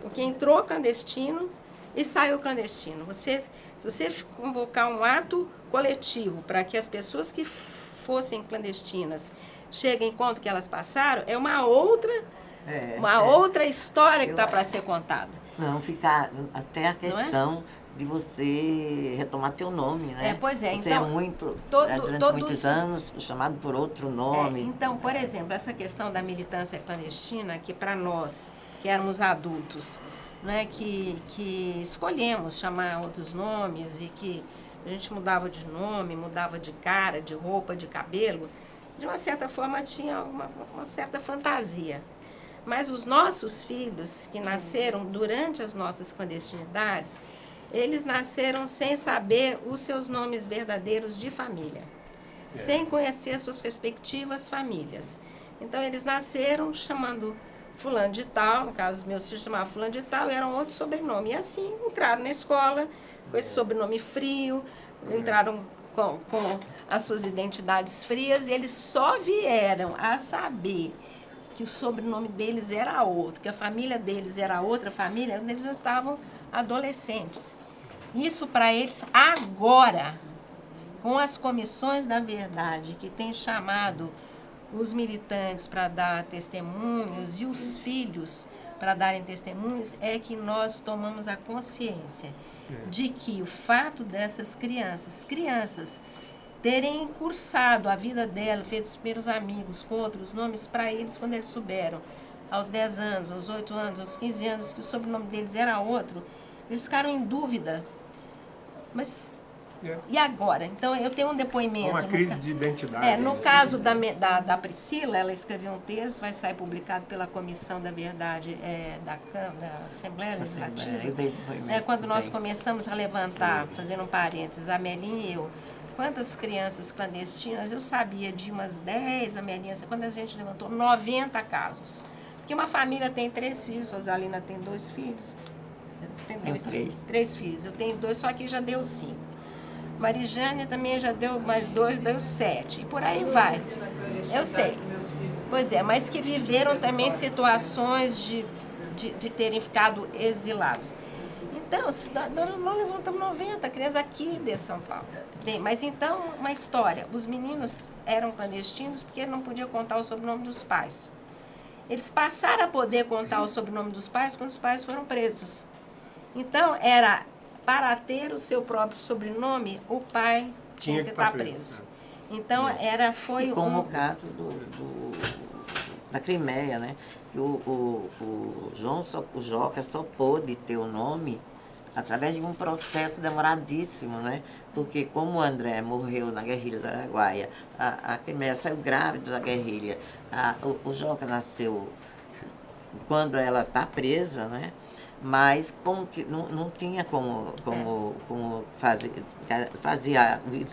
Porque entrou clandestino e saiu clandestino. Se você convocar um ato coletivo para que as pessoas que fossem clandestinas cheguem quanto que elas passaram, é uma outra história que está para ser contada. Não, ficar até a questão de você retomar teu nome, né? Pois é. Você então, durante muitos anos chamado por outro nome. Então, por exemplo, essa questão da militância clandestina, que para nós, que éramos adultos, né, que escolhemos chamar outros nomes e que a gente mudava de nome, mudava de cara, de roupa, de cabelo, de uma certa forma tinha uma certa fantasia. Mas os nossos filhos, que nasceram durante as nossas clandestinidades, eles nasceram sem saber os seus nomes verdadeiros de família, sem conhecer suas respectivas famílias. Então, eles nasceram chamando fulano de tal, no caso, os meus filhos chamavam fulano de tal, e eram outro sobrenome. E assim, entraram na escola com esse sobrenome frio, entraram com as suas identidades frias, e eles só vieram a saber que o sobrenome deles era outro, que a família deles era outra família, quando eles já estavam adolescentes. Isso para eles agora, com as comissões da verdade, que tem chamado os militantes para dar testemunhos e os filhos para darem testemunhos, é que nós tomamos a consciência de que o fato dessas crianças terem cursado a vida dela, feito os primeiros amigos com outros nomes, para eles, quando eles souberam, aos 10 anos, aos 8 anos, aos 15 anos, que o sobrenome deles era outro, eles ficaram em dúvida. Mas e agora? Então, eu tenho um depoimento. Uma crise de identidade. No caso da Priscila, ela escreveu um texto, vai sair publicado pela Comissão da Verdade da Assembleia Legislativa. Quando nós começamos a levantar, fazendo um parênteses, a Melinha e eu, quantas crianças clandestinas, eu sabia de umas 10, a Melinha, quando a gente levantou 90 casos. Porque uma família tem 3 filhos, Rosalina tem 2 filhos. Tem 3 filhos. Eu tenho 2, só que já deu 5. Marijane também já deu mais 2, deu 7. E por aí vai. Eu sei. Pois é, mas que viveram também situações de terem ficado exilados. Então, nós levantamos 90 crianças aqui de São Paulo. Bem, mas então, uma história. Os meninos eram clandestinos porque não podiam contar o sobrenome dos pais. Eles passaram a poder contar o sobrenome dos pais quando os pais foram presos. Então, era para ter o seu próprio sobrenome, o pai tinha que estar preso. Então, foi como o caso da Crimeia, né? O Joca só pôde ter o nome através de um processo demoradíssimo, né? Porque como o André morreu na guerrilha do Araguaia, a Crimeia saiu grávida da guerrilha, o Joca nasceu quando ela está presa, né? Mas como que não tinha como fazer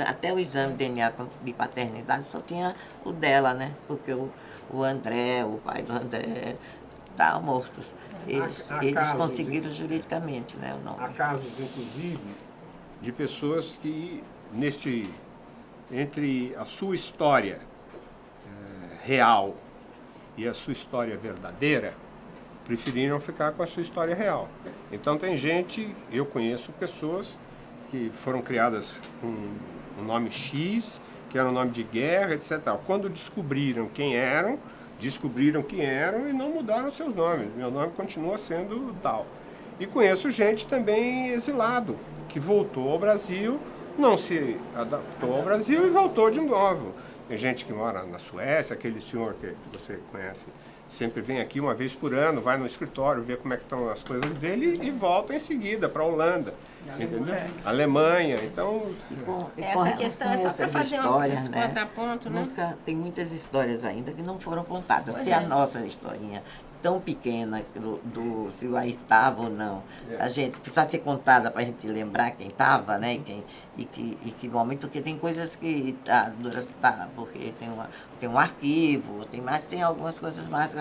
até o exame de DNA de paternidade só tinha o dela, né? Porque o André, o pai do André, estavam mortos. Eles conseguiram juridicamente, né, o nome. Há casos, inclusive, de pessoas que, entre a sua história real e a sua história verdadeira, preferiram ficar com a sua história real. Então eu conheço pessoas que foram criadas com o nome X que era um nome de guerra, etc. Quando descobriram quem eram e não mudaram seus nomes. Meu nome continua sendo tal. E conheço gente também exilado, que voltou ao Brasil, não se adaptou ao Brasil e voltou de novo. Tem gente que mora na Suécia, aquele senhor que você conhece, sempre vem aqui uma vez por ano, vai no escritório, vê como é que estão as coisas dele e volta em seguida para a Holanda, entendeu? Alemanha, então... Essa questão é só para fazer esse contraponto, né? Tem muitas histórias ainda que não foram contadas. Se a nossa historinha tão pequena, se o aí estava ou não, a gente precisa ser contada para a gente lembrar quem estava, né? E que momento, porque tem coisas que porque tem um arquivo, tem algumas coisas mais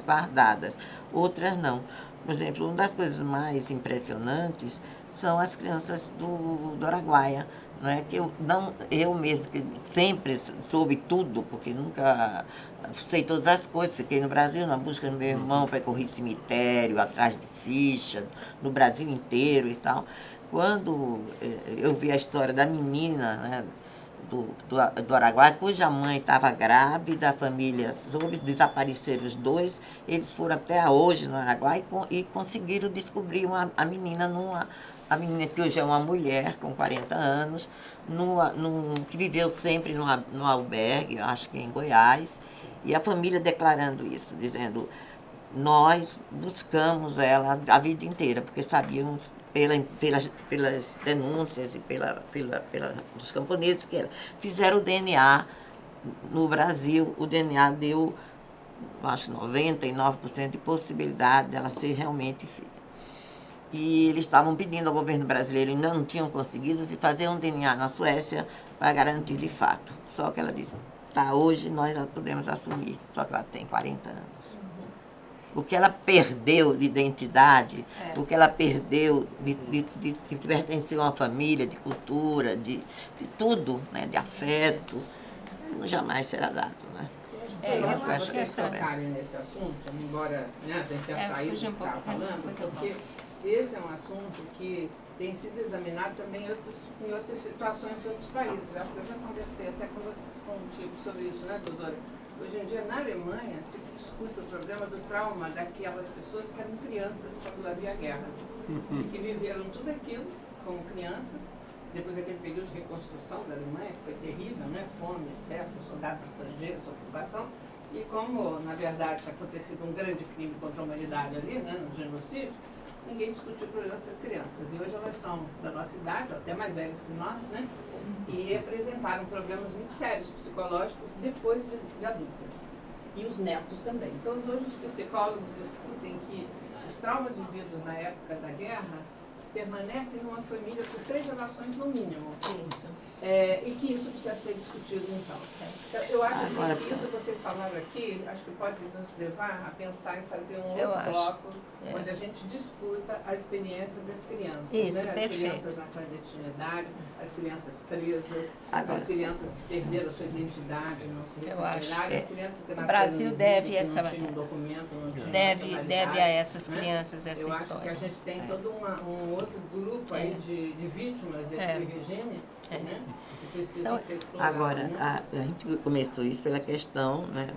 guardadas, outras não. Por exemplo, uma das coisas mais impressionantes são as crianças do Araguaia. Não é que eu mesmo que sempre soube tudo, porque nunca sei todas as coisas, fiquei no Brasil na busca do meu irmão, percorri cemitério, atrás de ficha, no Brasil inteiro e tal. Quando eu vi a história da menina, né, do Araguaia, cuja mãe estava grávida, a família soube, desapareceram os dois, eles foram até hoje no Araguaia e conseguiram descobrir a menina a menina que hoje é uma mulher com 40 anos, que viveu sempre no albergue, acho que em Goiás, e a família declarando isso, dizendo, nós buscamos ela a vida inteira, porque sabíamos pelas denúncias e dos camponeses que fizeram o DNA no Brasil, o DNA deu, acho, 99% de possibilidade dela ser realmente filha. E eles estavam pedindo ao governo brasileiro, e não tinham conseguido, fazer um DNA na Suécia para garantir de fato. Só que ela disse, hoje nós a podemos assumir, só que ela tem 40 anos. O que ela perdeu de identidade, o que ela perdeu de pertencer a uma família, de cultura, de tudo, né, de afeto, jamais será dado, né? Eu acho que vocês tocarem nesse assunto, embora a gente tenha saído do que estava falando, porque esse é um assunto que tem sido examinado também em outras situações de outros países. Eu acho que eu já conversei até contigo sobre isso, né, doutora? Hoje em dia, na Alemanha, se discute o problema do trauma daquelas pessoas que eram crianças quando havia guerra. E que viveram tudo aquilo como crianças, depois daquele período de reconstrução da Alemanha, que foi terrível, né? Fome, etc., soldados estrangeiros, ocupação. E como, na verdade, tinha acontecido um grande crime contra a humanidade ali, né, no genocídio, ninguém discutiu o problema dessas crianças. E hoje elas são da nossa idade, ou até mais velhas que nós, né? E apresentaram problemas muito sérios psicológicos depois de adultas. E os netos também. Então, hoje os psicólogos discutem que os traumas vividos na época da guerra permanecem numa família por 3 gerações no mínimo. Isso. E que isso precisa ser discutido, então. Então eu acho que isso que vocês falaram aqui, acho que pode nos levar a pensar em fazer um outro bloco, onde a gente discuta a experiência das crianças. Isso, né? As perfeito. crianças na clandestinidade, as crianças presas, as crianças que perderam a sua identidade, não se recuperaram, as crianças que nasceram o Brasil deve não tinham documento, não tinham deve a essas crianças essa eu história. Eu acho que a gente tem todo um outro grupo aí de vítimas desse regime, né? Que precisa ser explorado. Agora, a gente começou isso pela questão, né?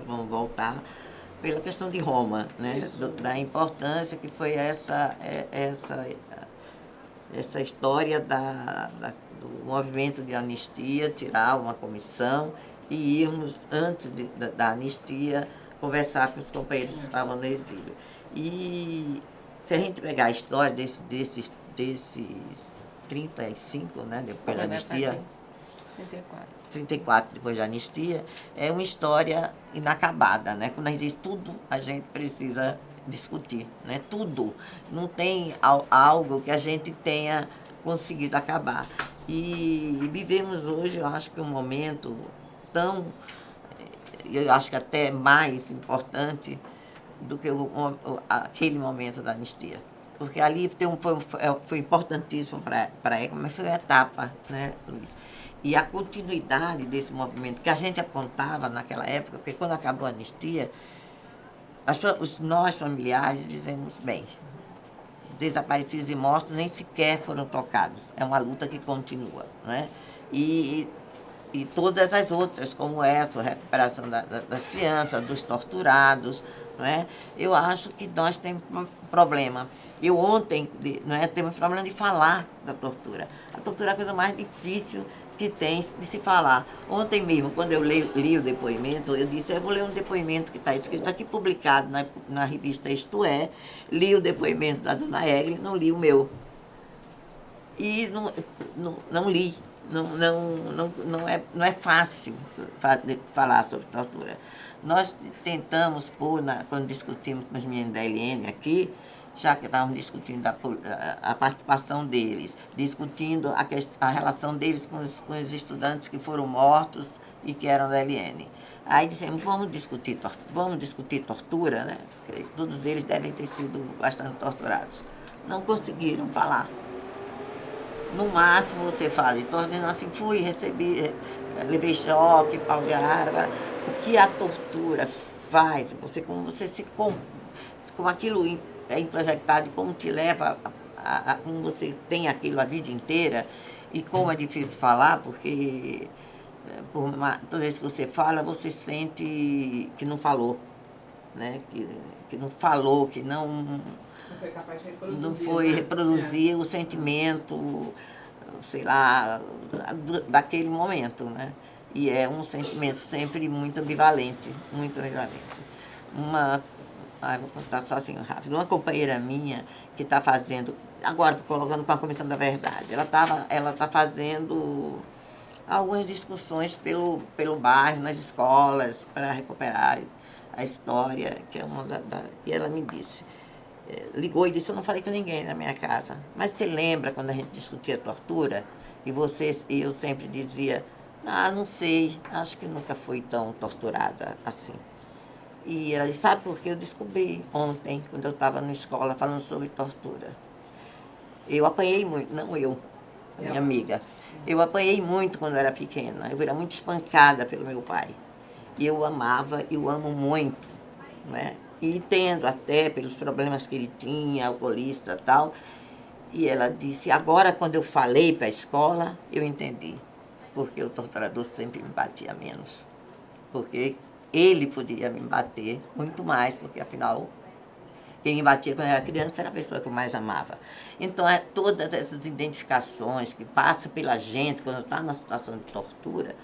Vamos voltar, pela questão de Roma, né? Da importância que foi essa história do movimento de anistia, tirar uma comissão e irmos, antes da anistia, conversar com os companheiros que estavam no exílio. E se a gente pegar a história desses 35, né, depois da anistia, 34 depois da anistia, é uma história inacabada, né? Quando a gente diz tudo, a gente precisa discutir, né? Tudo. Não tem algo que a gente tenha conseguido acabar. E vivemos hoje, eu acho que um momento eu acho que até mais importante do que aquele momento da anistia. Porque ali foi importantíssimo para ela, mas foi uma etapa, né, Luiz? E a continuidade desse movimento que a gente apontava naquela época, porque quando acabou a anistia, nós familiares dizemos, bem, desaparecidos e mortos nem sequer foram tocados. É uma luta que continua, né? E e todas as outras, como essa, a recuperação das crianças, dos torturados, não é? Eu acho que nós temos um problema. Eu ontem, não é, temos um problema de falar da tortura. A tortura é a coisa mais difícil que tem de se falar. Ontem mesmo, quando eu li o depoimento, eu disse, eu vou ler um depoimento que está escrito aqui, publicado na revista Isto É, li o depoimento da dona Egli, não li o meu. E não li. Não é fácil falar sobre tortura. Nós tentamos pôr, quando discutimos com os meninos da LN aqui, já que estávamos discutindo a participação deles, discutindo a relação deles com os estudantes que foram mortos e que eram da LN. Aí dissemos, vamos discutir tortura, né? Porque todos eles devem ter sido bastante torturados. Não conseguiram falar. No máximo você fala, estou dizendo assim, levei choque, pau de ar. Agora, o que a tortura faz, como você como aquilo é introjetado, como te leva como você tem aquilo a vida inteira, e como é difícil falar, porque toda vez que você fala, você sente que não falou, né? Que não falou, que não foi capaz de reproduzir, não foi reproduzir o sentimento, sei lá, daquele momento, né? E é um sentimento sempre muito ambivalente, muito ambivalente. Vou contar só assim rápido. Uma companheira minha que está fazendo, agora colocando com a Comissão da Verdade, ela está fazendo algumas discussões pelo bairro, nas escolas, para recuperar a história, que é e ela me disse, ligou e disse, eu não falei com ninguém na minha casa, mas você lembra quando a gente discutia tortura? E eu sempre dizia, não sei, acho que nunca fui tão torturada assim. E ela disse, sabe por que eu descobri ontem, quando eu estava na escola falando sobre tortura? Eu apanhei muito, não eu, a minha amiga. Eu apanhei muito quando eu era pequena, eu era muito espancada pelo meu pai. E eu amava, eu amo muito, né? E entendo até pelos problemas que ele tinha, alcoolista e tal. E ela disse, agora quando eu falei para a escola, eu entendi. Porque o torturador sempre me batia menos. Porque ele podia me bater muito mais, porque afinal, quem me batia quando eu era criança era a pessoa que eu mais amava. Então, todas essas identificações que passam pela gente quando está na situação de tortura,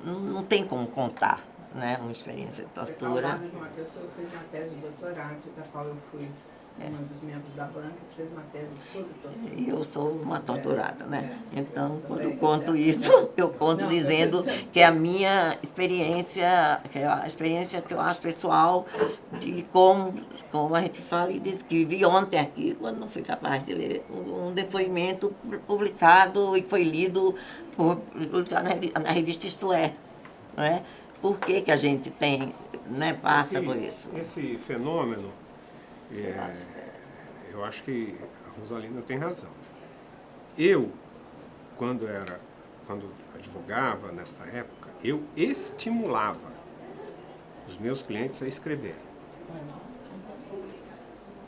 não tem como contar, né? Uma experiência de tortura. Ao lado de uma pessoa que fez uma tese de doutorado, da qual eu fui uma dos membros da banca, que fez uma tese sobre tortura. E eu sou uma torturada, né? Então, quando eu conto isso, eu conto dizendo que é a minha experiência, que é a experiência que eu acho pessoal, de como a gente fala e diz que vi ontem aqui, quando não fui capaz de ler, um depoimento publicado e foi lido publicado na revista Isto É, não é? Por que a gente tem, né, passa por isso? Esse fenômeno, eu acho que a Rosalina tem razão. Eu, quando advogava nesta época, eu estimulava os meus clientes a escreverem.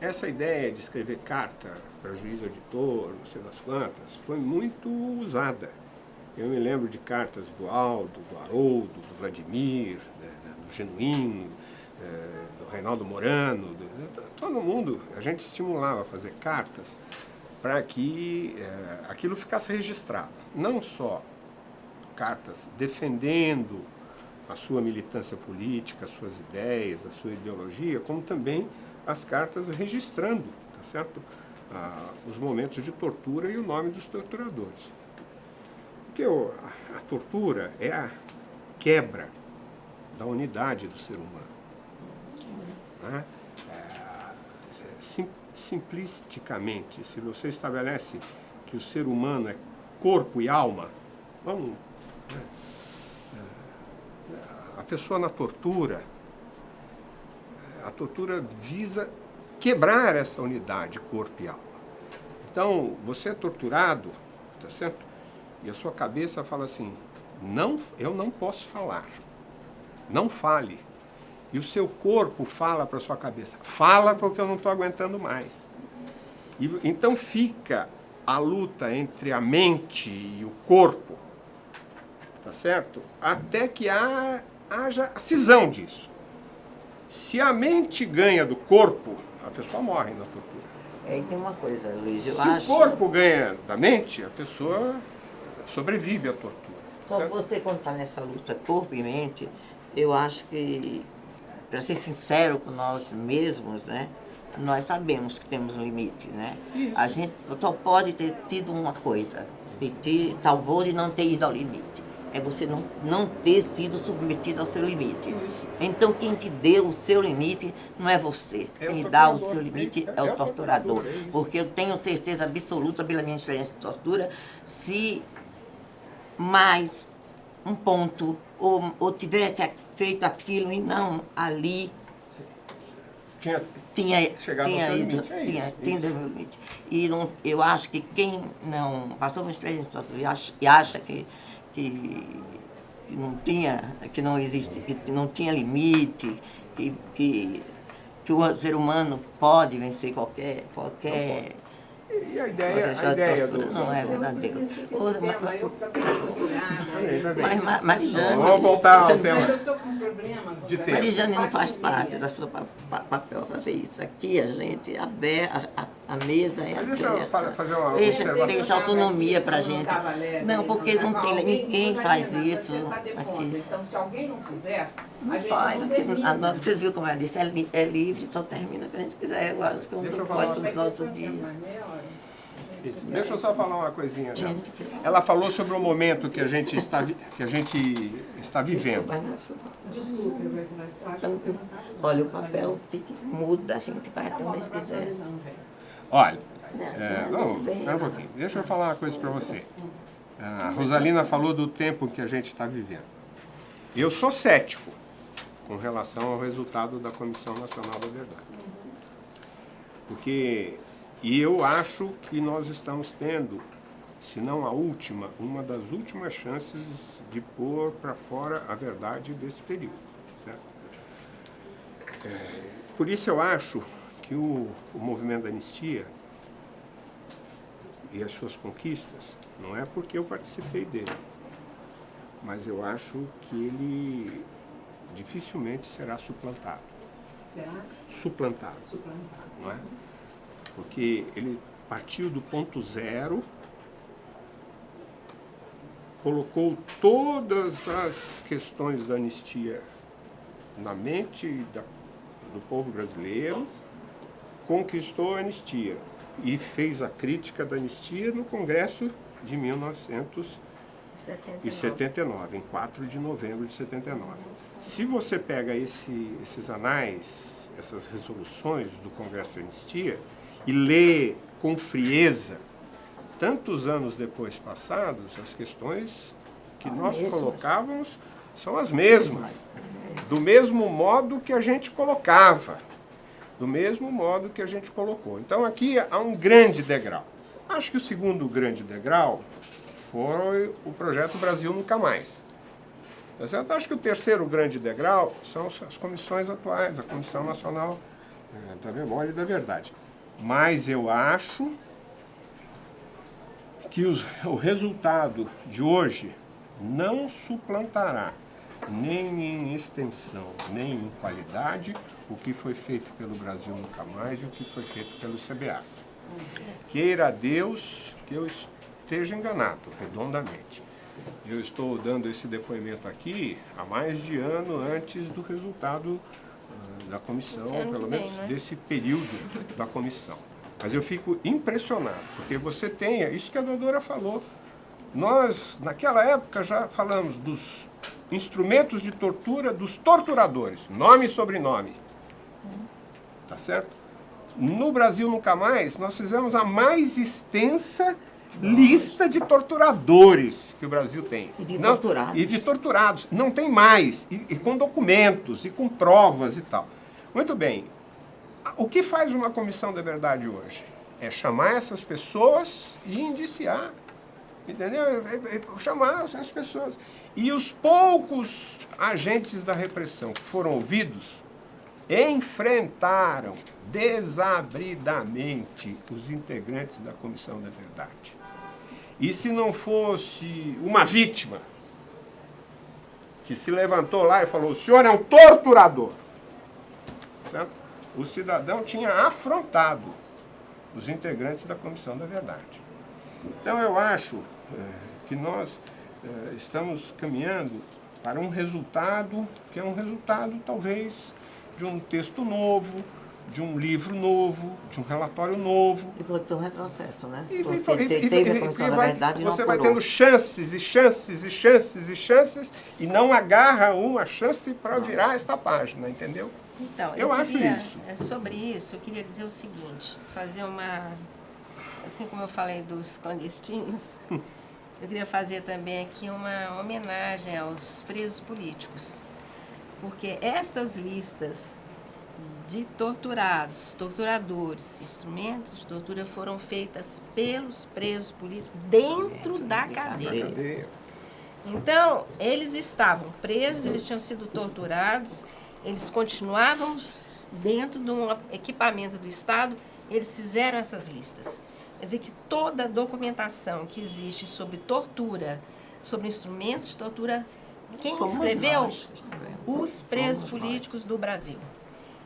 Essa ideia de escrever carta para juiz auditor, não sei das quantas, foi muito usada. Eu me lembro de cartas do Aldo, do Haroldo, do Vladimir, do Genuíno, do Reinaldo Morano, todo mundo. A gente estimulava a fazer cartas para que aquilo ficasse registrado. Não só cartas defendendo a sua militância política, as suas ideias, a sua ideologia, como também as cartas registrando, tá certo? Os momentos de tortura e o nome dos torturadores. Porque a tortura é a quebra da unidade do ser humano. Né? Simplisticamente, se você estabelece que o ser humano é corpo e alma, a pessoa na tortura, a tortura visa quebrar essa unidade corpo e alma. Então, você é torturado, tá certo? E a sua cabeça fala assim, eu não posso falar, não fale. E o seu corpo fala para a sua cabeça, fala porque eu não estou aguentando mais. Então fica a luta entre a mente e o corpo tá certo? Até que haja a cisão disso. Se a mente ganha do corpo, a pessoa morre na tortura. E tem uma coisa, Luiz, eu Se acho... o corpo ganha da mente, a pessoa sobrevive à tortura. Só certo? você quando está nessa luta corpo e mente, eu acho que, para ser sincero com nós mesmos, né? Nós sabemos que temos limites, né? Isso. A gente só pode ter tido uma coisa, e te salvou de não ter ido ao limite. É você não ter sido submetido ao seu limite. Então, quem te deu o seu limite não é você. Quem dá o seu limite é o torturador. Porque eu tenho certeza absoluta, pela minha experiência de tortura, se mais um ponto, ou tivesse feito aquilo e não ali, tinha ido, tinha o limite. E não, eu acho que quem não passou uma experiência de tortura e acha que não tinha, que não existe, que não tinha limite, que o ser humano pode vencer qualquer E a ideia do... não é verdadeiro. Mas Marijane, Vamos voltar ao tema. eu estou com um problema. De tempo. Marijane não faz parte da sua papel fazer isso. Aqui a gente é aberta, a mesa é Deixa eu aberta. fazer uma Deixa autonomia pra gente. Não, porque não tem, ninguém faz isso aqui. Então, se alguém não fizer, a gente Faz não aqui. termina. Vocês viram como ela disse? É livre, só termina o que a gente quiser. Eu acho que Deixa eu não falar pode uma todos os outros dias. Deixa eu só falar uma coisinha. Gente. Ela falou sobre o momento que a gente está vivendo. Desculpe, mas eu acho que você não está ajudando. Olha, o papel muda, a gente vai até onde quiser. Olha, não, espera um pouquinho. Deixa eu falar uma coisa para você. A Rosalina falou do tempo que a gente está vivendo. Eu sou cético com relação ao resultado da Comissão Nacional da Verdade. E eu acho que nós estamos tendo, se não a última, uma das últimas chances de pôr para fora a verdade desse período. Certo? Por isso eu acho que o movimento da anistia e as suas conquistas, não é porque eu participei dele, mas eu acho que ele dificilmente será suplantado. Será? Suplantado, não é? Porque ele partiu do ponto zero, colocou todas as questões da anistia na mente do povo brasileiro, conquistou a anistia e fez a crítica da anistia no Congresso de 1979, em 4 de novembro de 79. Se você pega esses anais, essas resoluções do Congresso de Anistia, e lê com frieza, tantos anos depois passados, as questões que nós colocávamos são as mesmas, do mesmo modo que a gente colocava, do mesmo modo que a gente colocou. Então aqui há um grande degrau. Acho que o segundo grande degrau foi o projeto Brasil Nunca Mais. Tá certo? Acho que o terceiro grande degrau são as comissões atuais, a Comissão Nacional da Memória e da Verdade. Mas eu acho que o resultado de hoje não suplantará, nem em extensão, nem em qualidade, o que foi feito pelo Brasil Nunca Mais e o que foi feito pelo CBAS. Queira Deus que eu esteja enganado, redondamente. Eu estou dando esse depoimento aqui há mais de ano antes do resultado da comissão, pelo menos desse período da comissão. Mas eu fico impressionado, porque você tem, isso que a doutora falou, nós, naquela época, já falamos dos instrumentos de tortura dos torturadores, nome e sobrenome. Tá certo? No Brasil Nunca Mais, nós fizemos a mais extensa lista de torturadores que o Brasil tem. E de torturados. E de torturados. Não tem mais. E com documentos, e com provas e tal. Muito bem. O que faz uma comissão da verdade hoje? É chamar essas pessoas e indiciar. Entendeu? Chamar essas pessoas. E os poucos agentes da repressão que foram ouvidos enfrentaram desabridamente os integrantes da Comissão da Verdade. E se não fosse uma vítima, que se levantou lá e falou: o senhor é um torturador. Certo? O cidadão tinha afrontado os integrantes da Comissão da Verdade. Então eu acho que nós estamos caminhando para um resultado que é um resultado talvez de um texto novo, de um livro novo, de um relatório novo. E pode ser um retrocesso, né? E Porque você teve a Comissão da Verdade e não você vai apurou. tendo chances e chances e chances e chances e não agarra uma chance para virar esta página, entendeu? Então, Eu acho isso. Sobre isso, eu queria dizer o seguinte, fazer uma... Assim como eu falei dos clandestinos, eu queria fazer também aqui uma homenagem aos presos políticos. Porque estas listas de torturados, torturadores, instrumentos de tortura foram feitas pelos presos políticos dentro da cadeia. Então, eles estavam presos, eles tinham sido torturados, eles continuavam dentro de um equipamento do Estado, eles fizeram essas listas. Quer dizer que toda a documentação que existe sobre tortura, sobre instrumentos de tortura, quem escreveu? Os presos políticos do Brasil.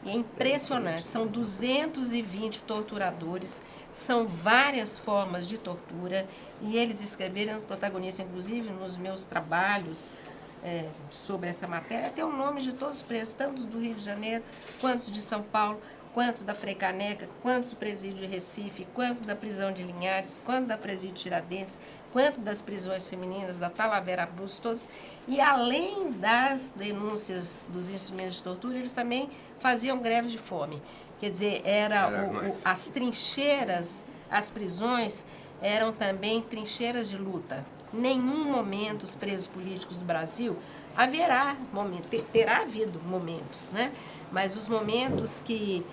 E é impressionante, são 220 torturadores, são várias formas de tortura, e eles escreveram, os protagonistas, inclusive, nos meus trabalhos sobre essa matéria, tem o nome de todos os presos, tanto do Rio de Janeiro, quantos de São Paulo, quantos da Frei Caneca, quantos do presídio de Recife, quanto da prisão de Linhares, quanto da presídio de Tiradentes, quanto das prisões femininas, da Talavera Abruzzo, todos. E além das denúncias dos instrumentos de tortura, eles também faziam greve de fome. Quer dizer, as trincheiras, as prisões eram também trincheiras de luta. Em nenhum momento os presos políticos do Brasil terá havido momentos, né? Mas os momentos que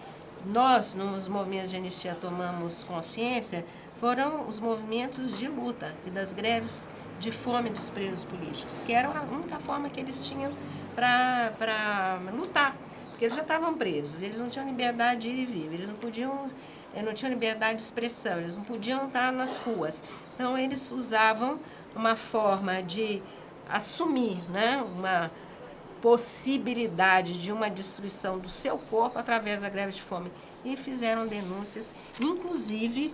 nós, nos movimentos de anistia, tomamos consciência, foram os movimentos de luta e das greves de fome dos presos políticos, que era a única forma que eles tinham para lutar, porque eles já estavam presos, eles não tinham liberdade de ir e vir, eles não tinham liberdade de expressão, eles não podiam estar nas ruas. Então, eles usavam uma forma de assumir, né, uma possibilidade de uma destruição do seu corpo através da greve de fome. E fizeram denúncias, inclusive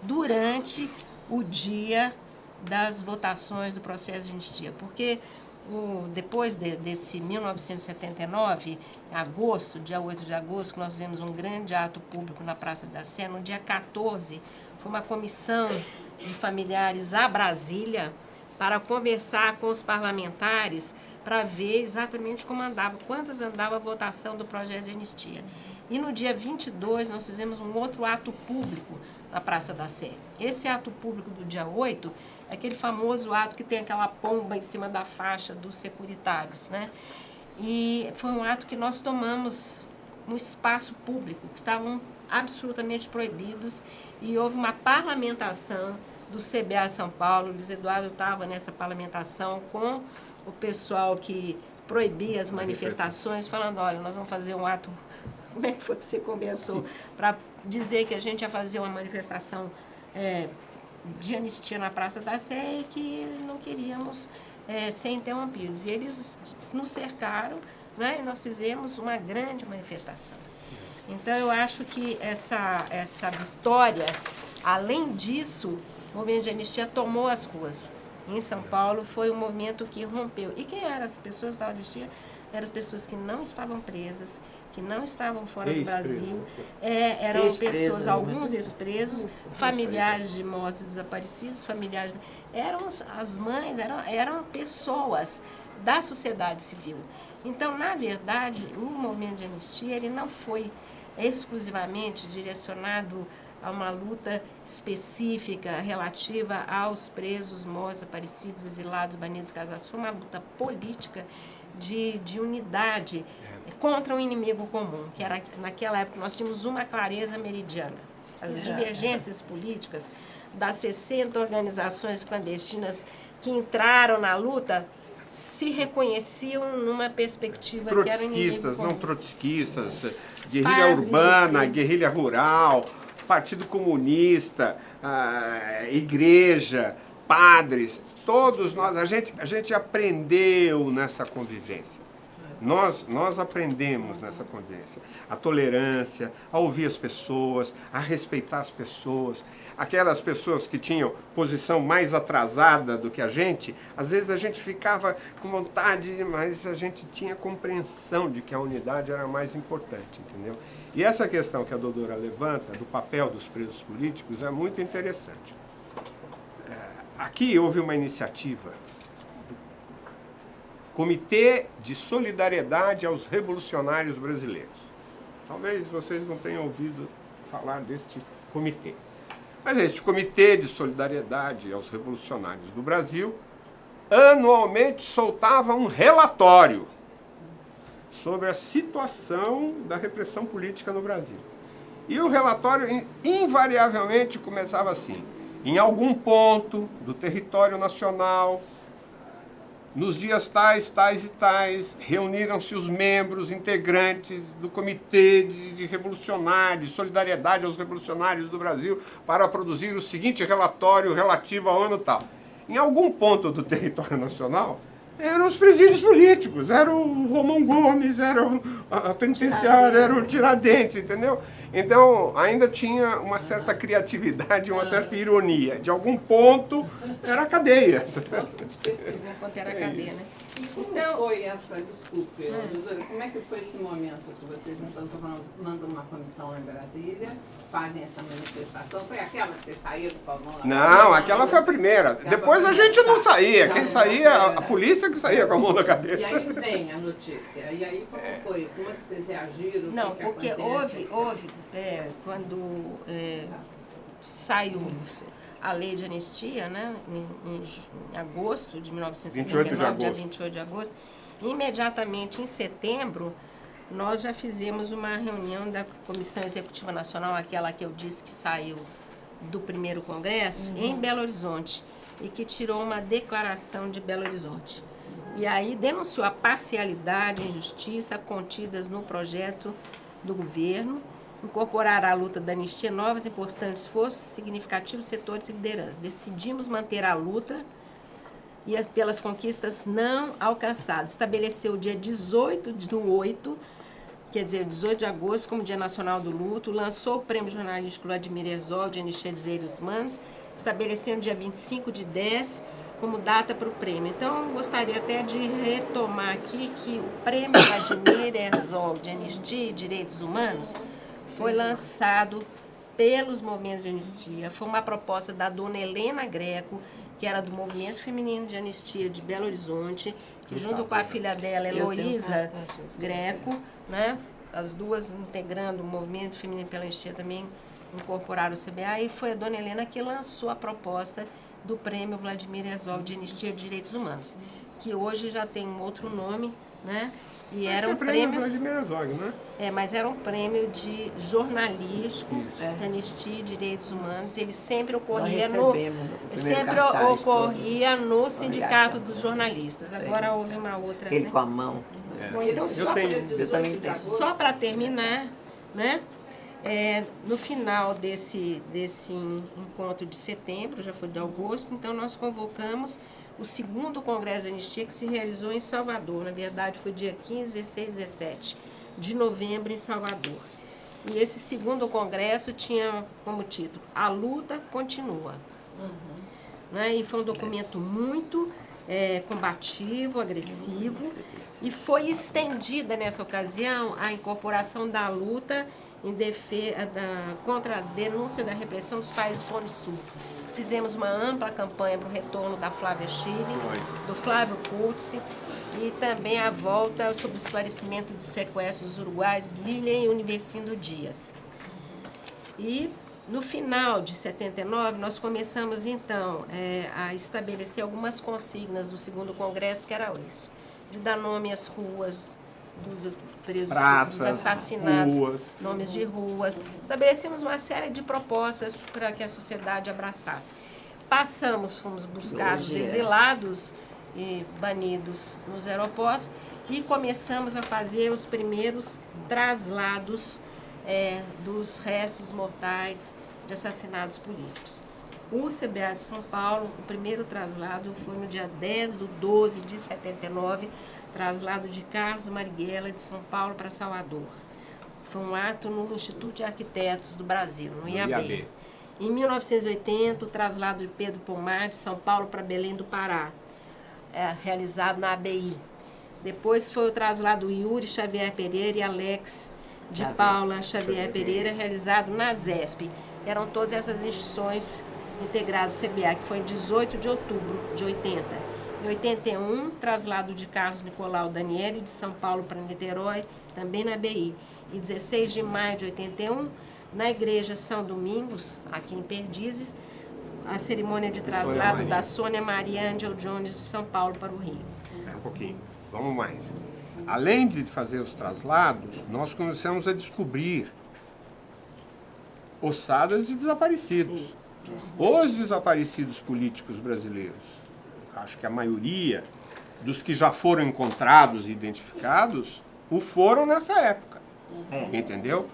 durante o dia das votações do processo de anistia. Porque depois desse 1979, em agosto, dia 8 de agosto, que nós fizemos um grande ato público na Praça da Sé, no dia 14, foi uma comissão de familiares a Brasília para conversar com os parlamentares para ver exatamente como andava, quantas andava a votação do projeto de anistia. E no dia 22 nós fizemos um outro ato público na Praça da Sé. Esse ato público do dia 8 é aquele famoso ato que tem aquela pomba em cima da faixa dos securitários, né? E foi um ato que nós tomamos um espaço público, que estavam absolutamente proibidos, e houve uma parlamentação do CBA São Paulo. O Luiz Eduardo estava nessa parlamentação com o pessoal que proibia as manifestações, falando, olha, nós vamos fazer um ato... Como é que foi que você conversou? Para dizer que a gente ia fazer uma manifestação de anistia na Praça da Sé e que não queríamos ser interrompidos. E eles nos cercaram, né, e nós fizemos uma grande manifestação. Então, eu acho que essa vitória, além disso, o movimento de anistia tomou as ruas. Em São Paulo foi um movimento que rompeu. E quem eram as pessoas da anistia? Eram as pessoas que não estavam presas, que não estavam fora do Brasil. Eram pessoas, alguns ex-presos, familiares de mortos e desaparecidos, familiares... Eram as mães, eram pessoas da sociedade civil. Então, na verdade, o movimento de anistia ele não foi exclusivamente direcionado a uma luta específica relativa aos presos, mortos, desaparecidos, exilados, banidos, casados. Foi uma luta política de unidade contra um inimigo comum, que era, naquela época, nós tínhamos uma clareza meridiana. As divergências políticas das 60 organizações clandestinas que entraram na luta se reconheciam numa perspectiva que era o inimigo comum. Não trotskistas, guerrilha urbana, guerrilha rural, Partido Comunista, igreja, padres, todos nós, a gente aprendeu nessa convivência. Nós aprendemos nessa convivência. A tolerância, a ouvir as pessoas, a respeitar as pessoas. Aquelas pessoas que tinham posição mais atrasada do que a gente, às vezes a gente ficava com vontade, mas a gente tinha compreensão de que a unidade era mais importante, entendeu? E essa questão que a doutora levanta, do papel dos presos políticos, é muito interessante. Aqui houve uma iniciativa do Comitê de Solidariedade aos Revolucionários Brasileiros. Talvez vocês não tenham ouvido falar deste comitê. Mas este Comitê de Solidariedade aos Revolucionários do Brasil anualmente soltava um relatório sobre a situação da repressão política no Brasil. E o relatório invariavelmente começava assim: em algum ponto do território nacional, nos dias tais, tais e tais, reuniram-se os membros integrantes do Comitê de Revolucionários, de Solidariedade aos Revolucionários do Brasil, para produzir o seguinte relatório relativo ao ano tal. Em algum ponto do território nacional, eram os presídios políticos, era o Romão Gomes, era a penitenciária, era o Tiradentes, entendeu? Então, ainda tinha uma certa criatividade, uma certa ironia. De algum ponto, era a cadeia. Enquanto era a cadeia, né? E como foi essa, desculpe, doutora, como é que foi esse momento que vocês então mandam uma comissão em Brasília, fazem essa manifestação? Foi aquela que vocês saíram com a mão lá? Não, aquela foi a primeira. Depois a gente não saía. Quem saía, a polícia que saía com a mão na cabeça. E aí vem a notícia. E aí como foi? Como é que vocês reagiram? Não, que porque acontece? houve quando saiu a lei de anistia, né, em agosto de 1979, dia 28 de agosto, imediatamente em setembro, nós já fizemos uma reunião da Comissão Executiva Nacional, aquela que eu disse que saiu do primeiro congresso, em Belo Horizonte, e que tirou uma declaração de Belo Horizonte. E aí denunciou a parcialidade e injustiça contidas no projeto do governo, incorporar à luta da anistia novas e importantes forças, significativos setores e lideranças. Decidimos manter a luta e pelas conquistas não alcançadas. Estabeleceu o dia 18/8, quer dizer, 18 de agosto, como Dia Nacional do Luto, lançou o Prêmio Jornalístico Vladimir Herzog de Anistia dos Direitos Humanos, estabelecendo o dia 25/10 como data para o prêmio. Então, gostaria até de retomar aqui que o Prêmio Vladimir Herzog de Anistia e Direitos Humanos foi lançado pelos movimentos de anistia. Foi uma proposta da dona Helena Greco, que era do Movimento Feminino de Anistia de Belo Horizonte, que junto com a filha dela, Heloísa Greco, né, as duas integrando o Movimento Feminino pela Anistia, também incorporaram o CBA, e foi a dona Helena que lançou a proposta do Prêmio Vladimir Herzog de Anistia e Direitos Humanos, que hoje já tem um outro nome, né? E era um prêmio Vladimir Herzog, né? mas era um prêmio de jornalístico, de anistia e direitos humanos. Ele sempre ocorria no Sindicato dos Jornalistas. Agora houve uma outra. Ele né? com a mão. Bom, então, Eu também tenho. só para terminar, né? No final desse encontro de setembro, já foi de agosto, então nós convocamos o segundo Congresso de Anistia, que se realizou em Salvador. Na verdade, foi dia 15, 16 e 17 de novembro em Salvador. E esse segundo congresso tinha como título A Luta Continua. Né? E foi um documento muito combativo, agressivo, e foi estendida nessa ocasião a incorporação da luta em defesa contra a denúncia da repressão dos países do Cone Sul. Fizemos uma ampla campanha para o retorno da Flávia Schilling, do Flávio Kutzi, e também a volta sobre o esclarecimento dos sequestros uruguais Lilian e Universindo Dias. E no final de 79, nós começamos então a estabelecer algumas consignas do segundo congresso, que era isso, de dar nome às ruas dos presos, praças, dos assassinados, ruas. nomes de ruas. Estabelecemos uma série de propostas para que a sociedade abraçasse. Fomos buscar os exilados e banidos nos aeroportos e começamos a fazer os primeiros traslados dos restos mortais de assassinados políticos. O CBA de São Paulo, o primeiro traslado foi no dia 10/12 de 79, traslado de Carlos Marighella de São Paulo para Salvador. Foi um ato no Instituto de Arquitetos do Brasil, no IAB. Em 1980, o traslado de Pedro Pomar de São Paulo para Belém do Pará, realizado na ABI. Depois foi o traslado Yuri Xavier Pereira e Alex de Paula Xavier Pereira, realizado na ZESP. Eram todas essas instituições integradas ao CBA, que foi em 18 de outubro de 80. Em 81, traslado de Carlos Nicolau Daniele de São Paulo para Niterói, também na ABI. E 16 de maio de 81, na Igreja São Domingos, aqui em Perdizes, a cerimônia de traslado da Sônia Maria Angel Jones de São Paulo para o Rio. Um pouquinho, vamos mais. Além de fazer os traslados, nós começamos a descobrir ossadas de desaparecidos. Os desaparecidos políticos brasileiros, acho que a maioria dos que já foram encontrados e identificados, o foram nessa época. Entendeu?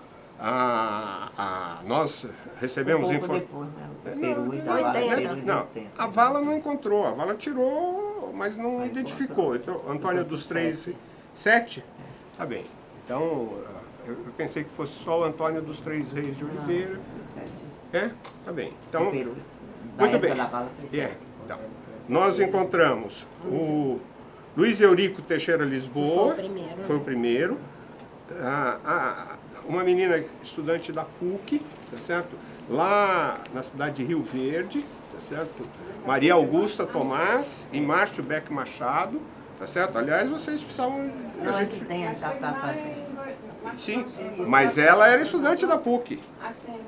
Nós recebemos informações. Não, a Vala não encontrou, a Vala tirou, mas não identificou. Então, Antônio dos Três, 7? Tá bem. Então, eu pensei que fosse só o Antônio dos Três Reis de Oliveira. Tá bem. Então, muito bem. Então, nós encontramos o Luiz Eurico Teixeira Lisboa, foi o primeiro. Uma menina estudante da PUC, tá certo? Lá na cidade de Rio Verde, tá certo? Maria Augusta Tomás e Márcio Beck Machado, tá certo? Aliás, vocês precisavam... Sim, mas ela era estudante da PUC. Assim.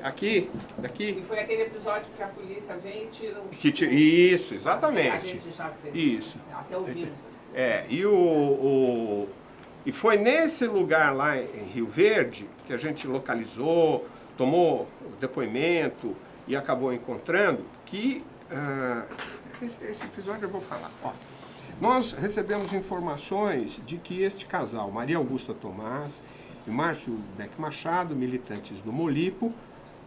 Aqui, daqui. E foi aquele episódio que a polícia vem e tira o... Isso, exatamente. A gente já fez. Isso. Até ouvimos. E foi nesse lugar lá em Rio Verde que a gente localizou, tomou o depoimento e acabou encontrando que... esse episódio eu vou falar. Ó, nós recebemos informações de que este casal, Maria Augusta Tomás e Márcio Beck Machado, militantes do Molipo,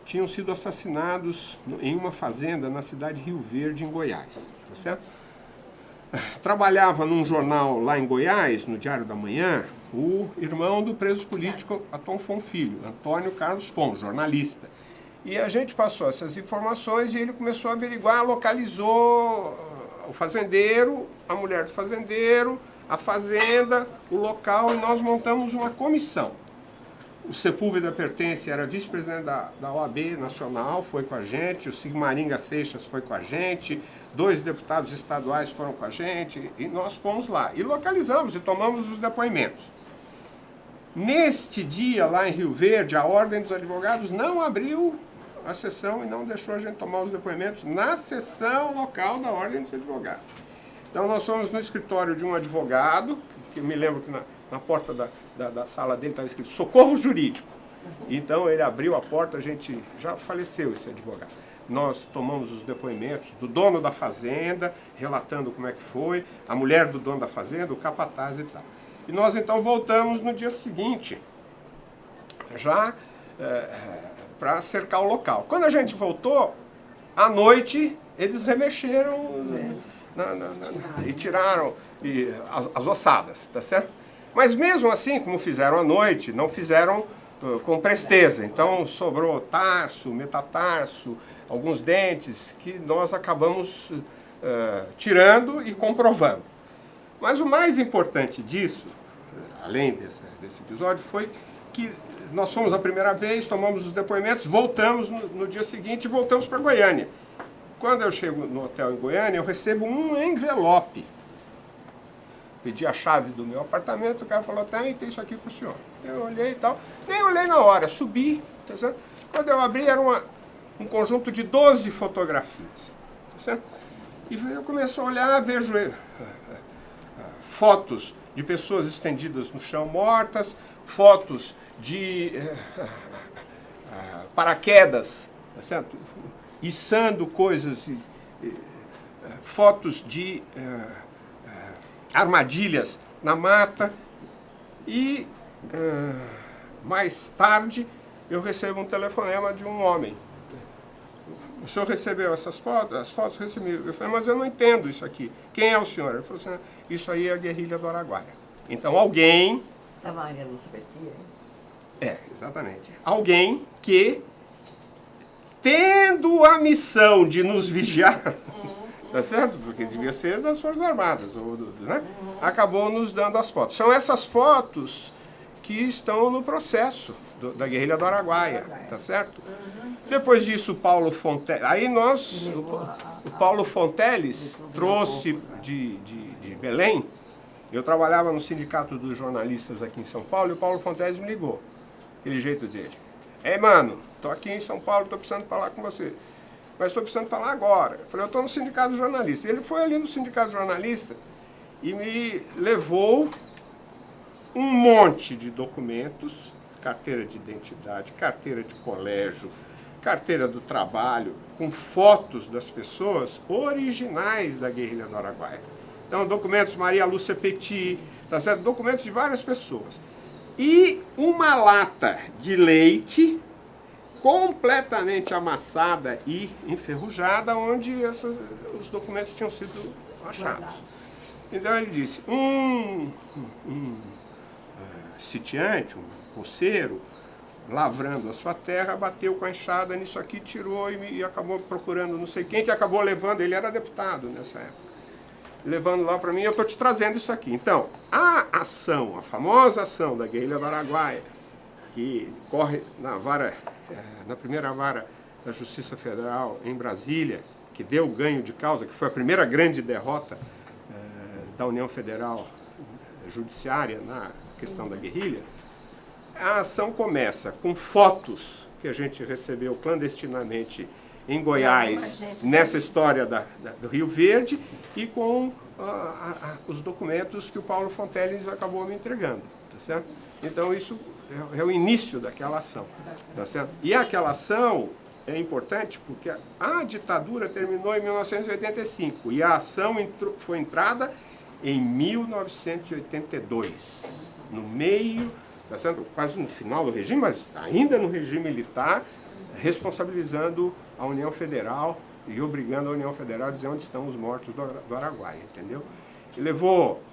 tinham sido assassinados em uma fazenda na cidade de Rio Verde, em Goiás. Tá certo? Trabalhava num jornal lá em Goiás, no Diário da Manhã, o irmão do preso político Atom Fon Filho, Antônio Carlos Fon, jornalista. E a gente passou essas informações e ele começou a averiguar, localizou o fazendeiro, a mulher do fazendeiro, a fazenda, o local, e nós montamos uma comissão. O Sepúlveda Pertence era vice-presidente da OAB Nacional, foi com a gente, o Sigmaringa Seixas foi com a gente, 2 deputados estaduais foram com a gente, e nós fomos lá. E localizamos e tomamos os depoimentos. Neste dia, lá em Rio Verde, a Ordem dos Advogados não abriu a sessão e não deixou a gente tomar os depoimentos na sessão local da Ordem dos Advogados. Então, nós fomos no escritório de um advogado, que me lembro que na porta da sala dele estava escrito Socorro Jurídico. Então ele abriu a porta, a gente já faleceu esse advogado. Nós tomamos os depoimentos do dono da fazenda, relatando como é que foi, a mulher do dono da fazenda, o capataz e tal. E nós então voltamos no dia seguinte, já para cercar o local. Quando a gente voltou, à noite, eles remexeram e tiraram as ossadas, tá certo? Mas mesmo assim, como fizeram à noite, não fizeram com presteza. Então sobrou tarso, metatarso, alguns dentes que nós acabamos tirando e comprovando. Mas o mais importante disso, além desse episódio, foi que nós fomos a primeira vez, tomamos os depoimentos, voltamos no dia seguinte e voltamos para Goiânia. Quando eu chego no hotel em Goiânia, eu recebo um envelope. Pedi a chave do meu apartamento, o cara falou, tem isso aqui para o senhor. Eu olhei e tal, nem olhei na hora, subi. Tá certo? Quando eu abri, era um conjunto de 12 fotografias. Tá certo? E eu comecei a olhar, vejo fotos de pessoas estendidas no chão mortas, fotos de paraquedas, tá certo? Içando coisas, fotos de armadilhas na mata. E mais tarde eu recebo um telefonema de um homem, o senhor recebeu essas fotos? As fotos recebi. Eu falei, mas eu não entendo isso aqui. Quem é o senhor? Ele falou assim, isso aí é a guerrilha do Araguaia. Então alguém... É Maria Lúcia Petit, exatamente. Alguém que, tendo a missão de nos vigiar, tá certo? Porque devia ser das Forças Armadas, né? Acabou nos dando as fotos. São essas fotos que estão no processo da guerrilha do Araguaia, tá certo? Depois disso, o Paulo Fonteles... Aí nós... O Paulo Fonteles trouxe de Belém. Eu trabalhava no Sindicato dos Jornalistas aqui em São Paulo e o Paulo Fonteles me ligou. Aquele jeito dele. Ei, mano, tô aqui em São Paulo, tô precisando falar com você. Mas estou precisando falar agora. Eu falei, eu estou no Sindicato dos Jornalistas. Ele foi ali no Sindicato dos Jornalistas e me levou um monte de documentos, carteira de identidade, carteira de colégio, carteira do trabalho, com fotos das pessoas originais da guerrilha do Araguaia. Então, documentos Maria Lúcia Petit, tá certo? Documentos de várias pessoas. E uma lata de leite completamente amassada e enferrujada, onde os documentos tinham sido achados. Então ele disse, sitiante, um roceiro, lavrando a sua terra, bateu com a enxada nisso aqui, tirou e acabou procurando não sei quem, que acabou levando, ele era deputado nessa época, levando lá para mim, eu estou te trazendo isso aqui. Então, a ação, a famosa ação da guerrilha do Araguaia, que corre na primeira vara da Justiça Federal em Brasília, que deu o ganho de causa, que foi a primeira grande derrota da União Federal Judiciária na questão da guerrilha, a ação começa com fotos que a gente recebeu clandestinamente em Goiás, nessa história do Rio Verde, e com os documentos que o Paulo Fonteles acabou me entregando, tá certo? Então isso é o início daquela ação, tá certo? E aquela ação é importante porque a ditadura terminou em 1985 e a ação foi entrada em 1982, no meio, tá certo? Quase no final do regime, mas ainda no regime militar, responsabilizando a União Federal e obrigando a União Federal a dizer onde estão os mortos do Araguaia, entendeu? E levou,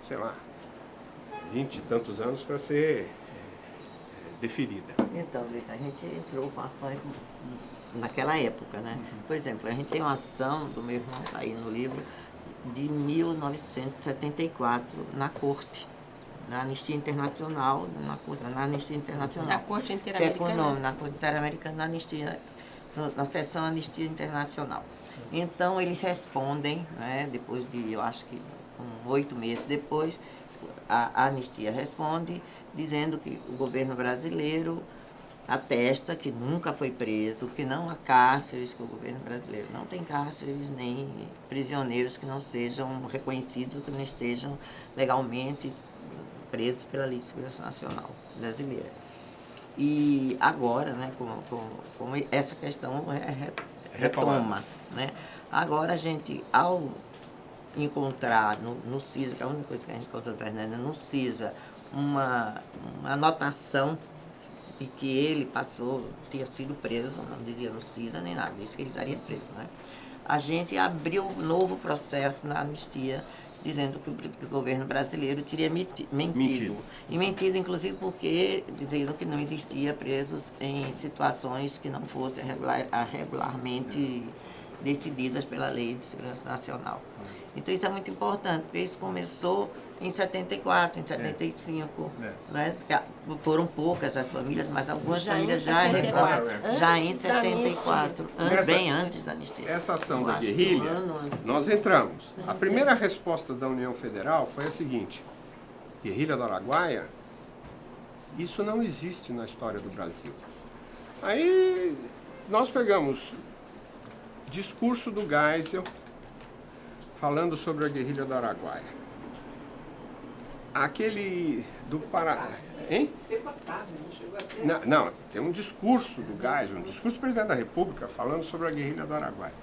sei lá, 20 e tantos anos para ser deferida. Então, Lita, a gente entrou com ações naquela época, né? Por exemplo, a gente tem uma ação do meu irmão, tá aí no livro, de 1974, na Corte, na Anistia Internacional, na Anistia Internacional. Na Corte Interamericana? Na Corte Interamericana, na Anistia, na seção Anistia Internacional. Então, eles respondem, né, depois de, eu acho que 8 meses depois, a Anistia responde dizendo que o governo brasileiro atesta que nunca foi preso, que não há cárceres, que o governo brasileiro não tem cárceres, nem prisioneiros que não sejam reconhecidos, que não estejam legalmente presos pela Lei de Segurança Nacional brasileira. E agora, né, como essa questão retoma, né? Agora a gente, ao encontrar no CISA, que é a única coisa que a gente encontra, Fernanda, no CISA, uma anotação de que ele tinha sido preso, não dizia no CISA nem nada, disse que ele estaria preso, né? A gente abriu um novo processo na anistia, dizendo que o governo brasileiro teria mentido. E mentido, inclusive, porque diziam que não existia presos em situações que não fossem regularmente decididas pela Lei de Segurança Nacional. Então, isso é muito importante, porque isso começou em 74, em 75, né? Foram poucas as famílias, mas algumas famílias já em 74, bem antes da anistia. Essa ação da guerrilha, nós entramos. A primeira resposta da União Federal foi a seguinte: guerrilha do Araguaia, isso não existe na história do Brasil. Aí nós pegamos discurso do Geisel falando sobre a guerrilha do Araguaia. Aquele do Pará... Hein? Não, tem um discurso do Geisel, um discurso do presidente da República falando sobre a guerrilha do Araguaia.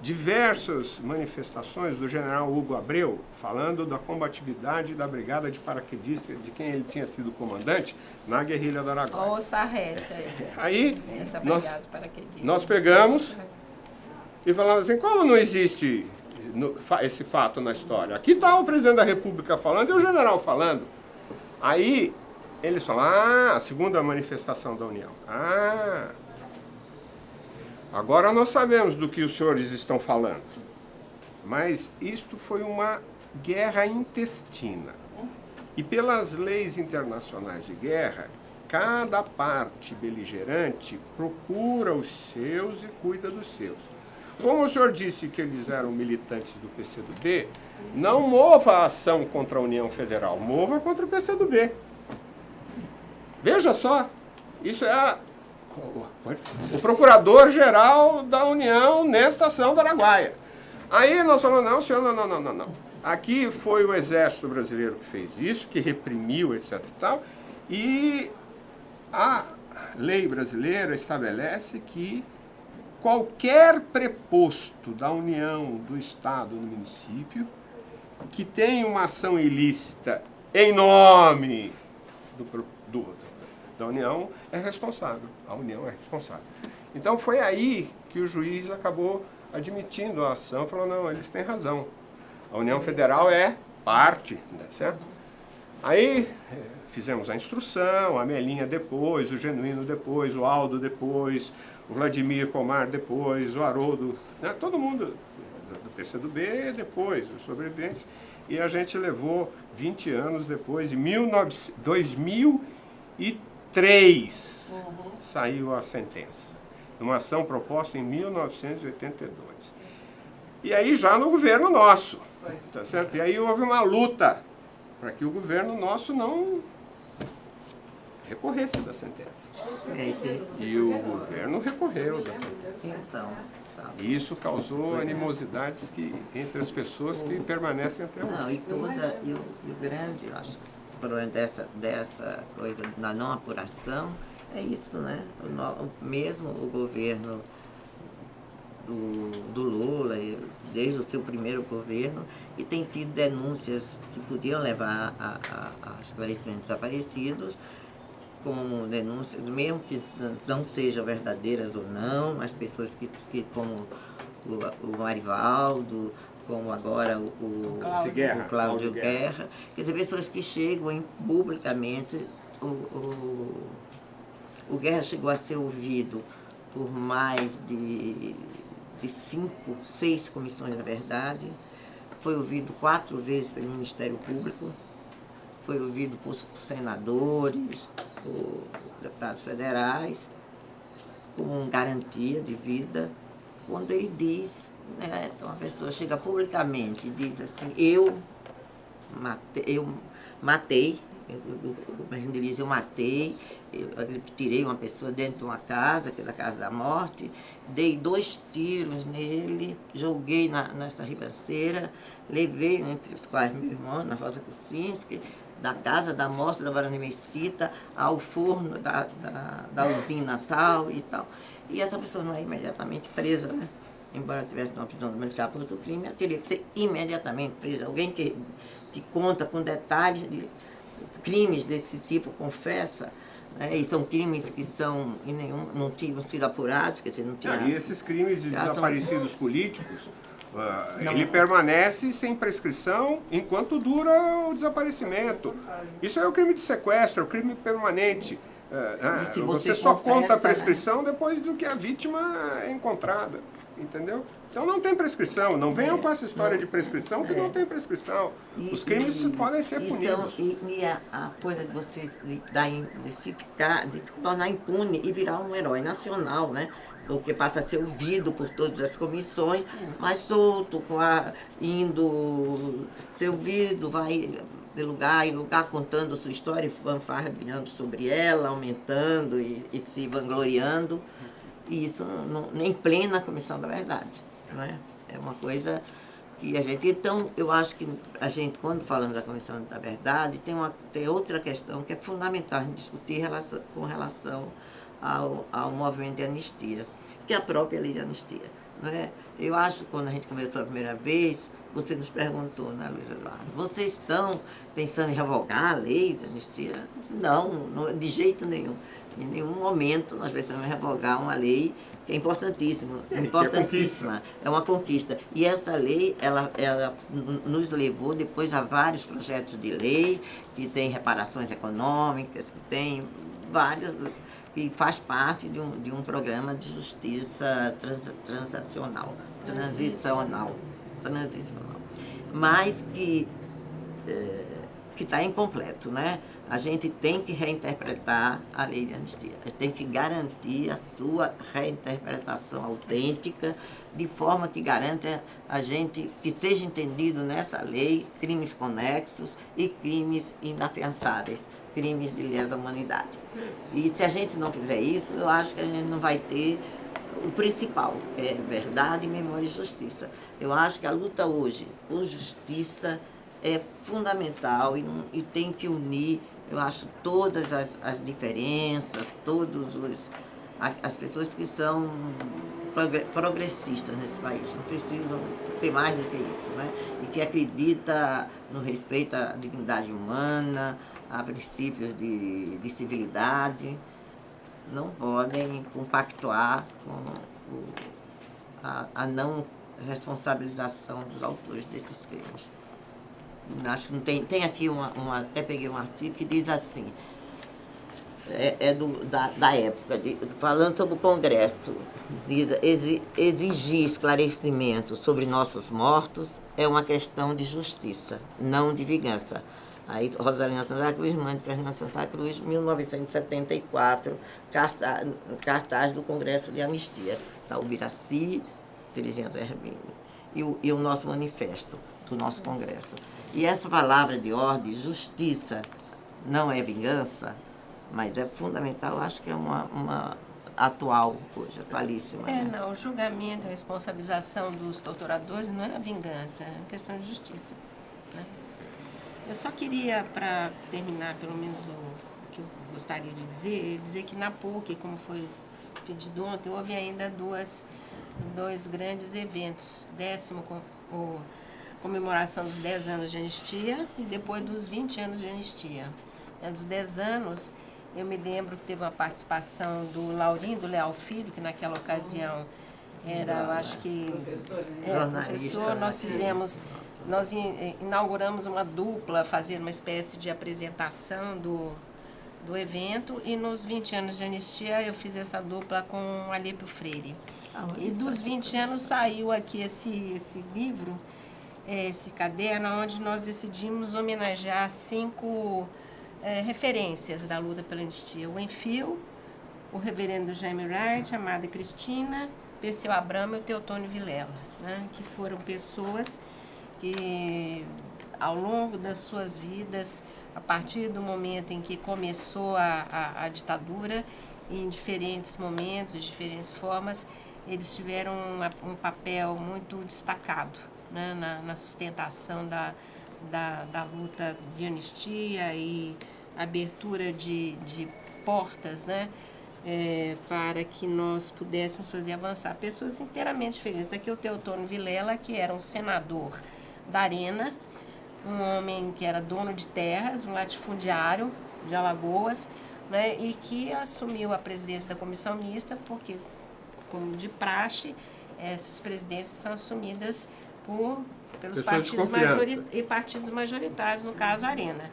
diversas manifestações do general Hugo Abreu, falando da combatividade da brigada de paraquedistas, de quem ele tinha sido comandante, na guerrilha do Araguaia. Ou Sarreste Aí, essa brigada de paraquedistas. nós pegamos e falamos assim, como não existe esse fato na história? Aqui está o presidente da República falando e o general falando. Aí, eles falam, a segunda manifestação da União. Agora nós sabemos do que os senhores estão falando. Mas isto foi uma guerra intestina. E pelas leis internacionais de guerra, cada parte beligerante procura os seus e cuida dos seus. Como o senhor disse que eles eram militantes do PCdoB, não mova a ação contra a União Federal, mova contra o PCdoB. Veja só, isso é o Procurador-Geral da União nesta ação do Araguaia. Aí nós falamos, não, senhor, não. Aqui foi o Exército Brasileiro que fez isso, que reprimiu, etc. e tal, e a lei brasileira estabelece que qualquer preposto da União, do Estado ou do município que tem uma ação ilícita em nome da União é responsável. A União é responsável. Então foi aí que o juiz acabou admitindo a ação e falou, não, eles têm razão. A União Federal é parte, certo? Aí fizemos a instrução, a Melinha depois, o Genuíno depois, o Aldo depois, o Vladimir Pomar depois, o Haroldo, né? Todo mundo do PCdoB depois, os sobreviventes. E a gente levou 20 anos depois, em 2003, saiu a sentença. Uma ação proposta em 1982. E aí já no governo nosso, tá certo? E aí houve uma luta para que o governo nosso não recorresse da sentença. E o governo recorreu da sentença. Então, E isso causou animosidades entre as pessoas que permanecem até hoje. não, e o grande, eu acho, problema dessa coisa da não apuração é isso, né? Mesmo o governo do Lula, desde o seu primeiro governo, e tem tido denúncias que podiam levar a esclarecimentos desaparecidos, como denúncias, mesmo que não sejam verdadeiras ou não, as pessoas que como o Marivaldo, como agora o Cláudio Guerra, quer dizer, pessoas que chegam publicamente. O Guerra chegou a ser ouvido por mais de 5, 6 comissões da verdade, foi ouvido 4 vezes pelo Ministério Público, foi ouvido por senadores, por deputados federais, com garantia de vida, quando ele diz, né, então a pessoa chega publicamente e diz assim, eu matei, eu matei, eu tirei uma pessoa dentro de uma casa, aquela casa da morte, dei 2 tiros nele, joguei nessa ribanceira, levei entre os quais meu irmão, na Rosa Kuczynski, da casa da morte da Barão de Mesquita ao forno da usina tal e tal. E essa pessoa não é imediatamente presa, né? Embora tivesse uma prisão domiciliar por outro crime, ela teria que ser imediatamente presa. Alguém que conta com detalhes de crimes desse tipo, confessa, né? E são crimes que não tinham sido apurados, quer dizer, não tinha... E esses crimes de desaparecidos políticos, ele permanece sem prescrição enquanto dura o desaparecimento. Isso é o crime de sequestro, é o crime permanente. Você só conta a prescrição, né, depois do que a vítima é encontrada, entendeu? Então não tem prescrição, não venham com essa história de prescrição, que não tem prescrição. Os crimes podem ser punidos. E a coisa de você de se tornar impune e virar um herói nacional, né? Porque passa a ser ouvido por todas as comissões, mas solto, indo ser ouvido, vai de lugar em lugar contando a sua história, fanfarreando sobre ela, aumentando e se vangloriando. E isso em plena Comissão da Verdade. Não é? É uma coisa que a gente... Então, eu acho que a gente, quando falamos da Comissão da Verdade, tem outra questão que é fundamental a gente discutir com relação ao movimento de anistia, que é a própria lei de anistia. Não é? Eu acho que quando a gente conversou a primeira vez, você nos perguntou, né, Luiz Eduardo, vocês estão pensando em revogar a lei de anistia? Eu disse, não, de jeito nenhum. Em nenhum momento nós pensamos em revogar uma lei que é importantíssima, importantíssima, é uma conquista. E essa lei, ela nos levou depois a vários projetos de lei, que tem reparações econômicas, que tem várias, que faz parte de um programa de justiça transicional, mas que está incompleto, né? A gente tem que reinterpretar a lei de anistia, a gente tem que garantir a sua reinterpretação autêntica, de forma que garante a gente que seja entendido nessa lei crimes conexos e crimes inafiançáveis, crimes de lesa humanidade. E se a gente não fizer isso, eu acho que a gente não vai ter o principal, é verdade, memória e justiça. Eu acho que a luta hoje por justiça é fundamental e tem que unir, eu acho, todas as diferenças, as pessoas que são progressistas nesse país, não precisam ser mais do que isso, né? E que acredita no respeito à dignidade humana, a princípios de civilidade, não podem compactuar com a não responsabilização dos autores desses crimes. Acho que não tem aqui até peguei um artigo que diz assim, da época, falando sobre o Congresso, diz, exigir esclarecimento sobre nossos mortos é uma questão de justiça, não de vingança. Aí, Rosalina Santa Cruz, mãe de Fernando Santa Cruz, 1974, cartaz do Congresso de Anistia, da Ubiraci, Terezinha Zerbini, e o nosso manifesto do nosso Congresso. E essa palavra de ordem, justiça, não é vingança, mas é fundamental, eu acho que é uma atual hoje, atualíssima. Não, o julgamento, a responsabilização dos torturadores não é a vingança, é uma questão de justiça, né? Eu só queria, para terminar, pelo menos o que eu gostaria de dizer que na PUC, como foi pedido ontem, houve ainda dois grandes eventos. Comemoração dos 10 anos de anistia e depois dos 20 anos de anistia. Dos 10 anos, eu me lembro que teve uma participação do Laurindo Leal Filho, que naquela ocasião era, eu acho que professor. Nós inauguramos uma dupla, fazendo uma espécie de apresentação do evento, e nos 20 anos de anistia eu fiz essa dupla com Alípio Freire. E dos 20 anos saiu aqui esse livro, esse caderno, onde nós decidimos homenagear 5 referências da luta pela anistia. O Enfio, o reverendo Jaime Wright, a Amada Cristina, Perseu Abramo e o Teotônio Vilela, né, que foram pessoas que, ao longo das suas vidas, a partir do momento em que começou a ditadura, em diferentes momentos, de diferentes formas, eles tiveram um papel muito destacado, né, na sustentação da luta de anistia e abertura de portas, né, para que nós pudéssemos fazer avançar pessoas inteiramente felizes. Daqui o Teotônio Vilela, que era um senador da Arena, um homem que era dono de terras, um latifundiário de Alagoas, né, e que assumiu a presidência da comissão mista, porque, como de praxe, essas presidências são assumidas pelos partidos majoritários, no caso a Arena.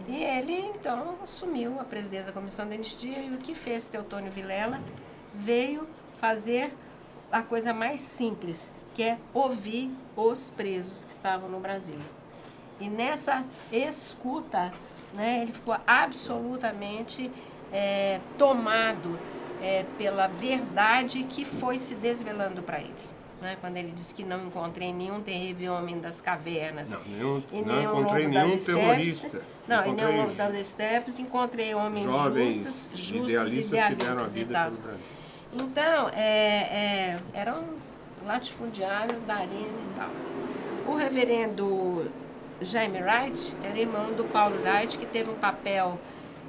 E ele, então, assumiu a presidência da comissão de anistia, e o que fez Teotônio Vilela veio fazer a coisa mais simples, que é ouvir os presos que estavam no Brasil. E nessa escuta, né, ele ficou absolutamente tomado pela verdade que foi se desvelando para ele. Né? Quando ele disse que não encontrei nenhum terrível homem das cavernas, não encontrei nenhum terrorista. Não, e nenhum lobo das estepes, encontrei homens justos, idealistas e tal. Então, era um latifundiário da Arena e tal. O reverendo Jaime Wright era irmão do Paulo Wright, que teve um papel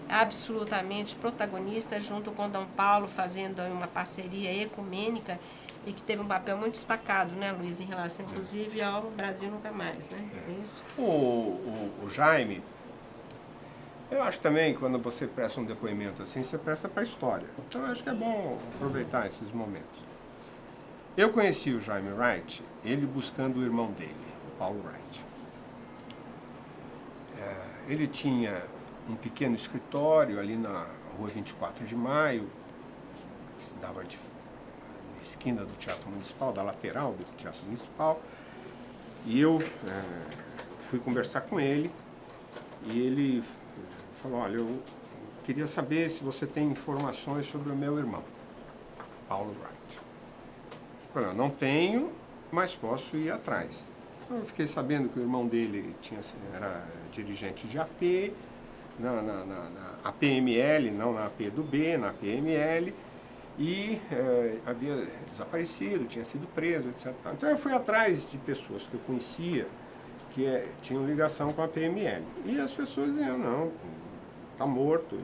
absolutamente protagonista junto com Dom Paulo, fazendo uma parceria ecumênica e que teve um papel muito destacado, né, Luiz, em relação, inclusive, ao Brasil Nunca Mais, né? É isso? O Jaime, eu acho também, quando você presta um depoimento assim, você presta para a história. Então, eu acho que é bom aproveitar esses momentos. Eu conheci o Jaime Wright, ele buscando o irmão dele, o Paulo Wright. Ele tinha um pequeno escritório ali na rua 24 de Maio, que se dava na esquina do Teatro Municipal, da lateral do Teatro Municipal, e eu fui conversar com ele, e ele falou, olha, eu queria saber se você tem informações sobre o meu irmão, Paulo Wright. Eu falei, não tenho, mas posso ir atrás. Eu fiquei sabendo que o irmão dele era dirigente de AP, na APML, não na AP do B, na APML, e havia desaparecido, tinha sido preso, etc. Então eu fui atrás de pessoas que eu conhecia que tinham ligação com a APML. E as pessoas diziam, não, está morto,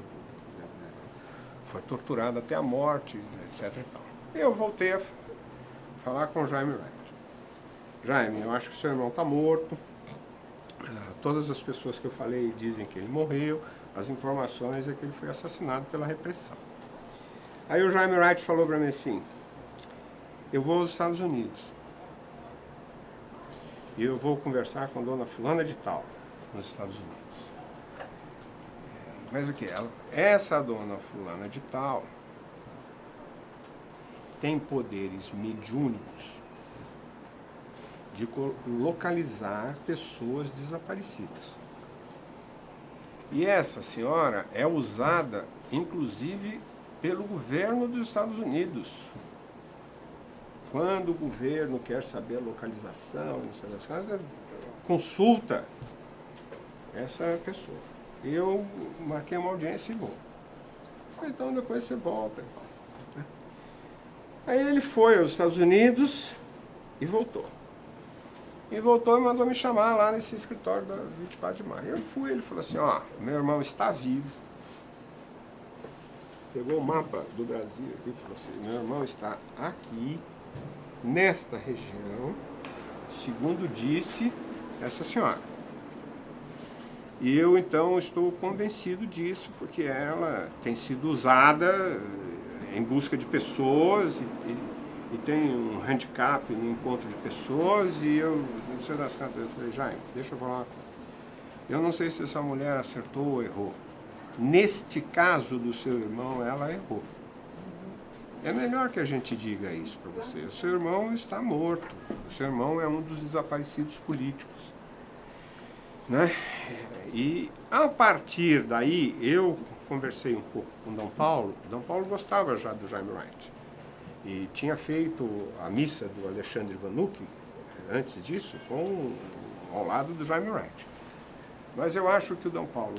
foi torturado até a morte, etc. E tal. Eu voltei a falar com o Jaime Wright. Jaime, eu acho que seu irmão está morto. Todas as pessoas que eu falei dizem que ele morreu. As informações é que ele foi assassinado pela repressão. Aí o Jaime Wright falou para mim assim, eu vou aos Estados Unidos. E eu vou conversar com a dona fulana de tal, nos Estados Unidos. Mas o que? Essa dona fulana de tal tem poderes mediúnicos de localizar pessoas desaparecidas. E essa senhora é usada, inclusive, pelo governo dos Estados Unidos. Quando o governo quer saber a localização, consulta essa pessoa. Eu marquei uma audiência e vou. Então depois você volta. Aí ele foi aos Estados Unidos e voltou. E voltou e mandou me chamar lá nesse escritório da 24 de Maio. Eu fui, ele falou assim, ó, meu irmão está vivo. Pegou o mapa do Brasil aqui e falou assim, meu irmão está aqui, nesta região, segundo disse essa senhora. E eu, então, estou convencido disso, porque ela tem sido usada em busca de pessoas e tem um handicap no encontro de pessoas, e eu, não sei das contas, eu falei, Jaime, deixa eu falar uma coisa. Eu não sei se essa mulher acertou ou errou. Neste caso do seu irmão, ela errou. É melhor que a gente diga isso para você. O seu irmão está morto. O seu irmão é um dos desaparecidos políticos. Né? E a partir daí, eu conversei um pouco com o Dom Paulo. O Dom Paulo gostava já do Jaime Wright. E tinha feito a missa do Alexandre Vanucci, antes disso, ao lado do Jaime Wright. Mas eu acho que o Dom Paulo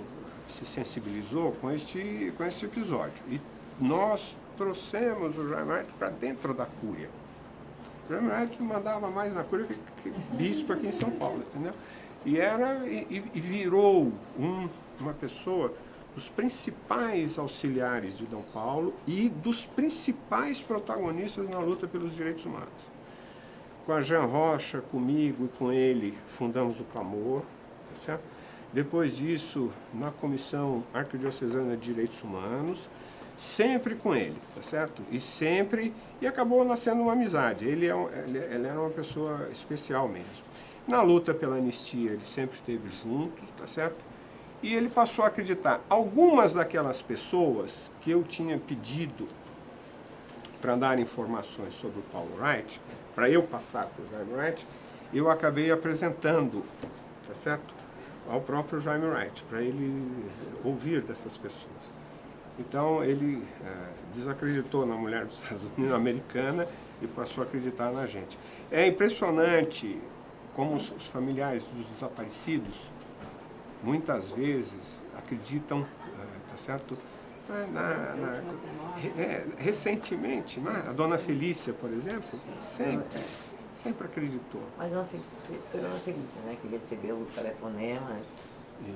se sensibilizou com este episódio. E nós trouxemos o Jaime Wright para dentro da Cúria. O Jaime Wright mandava mais na Cúria que bispo aqui em São Paulo, entendeu? E virou uma pessoa dos principais auxiliares de Dom Paulo e dos principais protagonistas na luta pelos direitos humanos. Com a Jean Rocha, comigo e com ele, fundamos o Clamor, tá certo? Depois disso, na Comissão Arquidiocesana de Direitos Humanos, sempre com ele, tá certo? E acabou nascendo uma amizade. Ele era uma pessoa especial mesmo. Na luta pela anistia, ele sempre esteve junto, tá certo? E ele passou a acreditar. Algumas daquelas pessoas que eu tinha pedido para dar informações sobre o Paulo Wright, para eu passar para o Jaime Wright, eu acabei apresentando, tá certo? Ao próprio Jaime Wright, para ele ouvir dessas pessoas. Então, ele desacreditou na mulher dos Estados Unidos, americana, e passou a acreditar na gente. É impressionante como os familiares dos desaparecidos, muitas vezes, acreditam, tá certo? Recentemente, né? A dona Felícia, por exemplo, sempre acreditou. Mas não foi a dona Felícia, né? Que recebeu telefonemas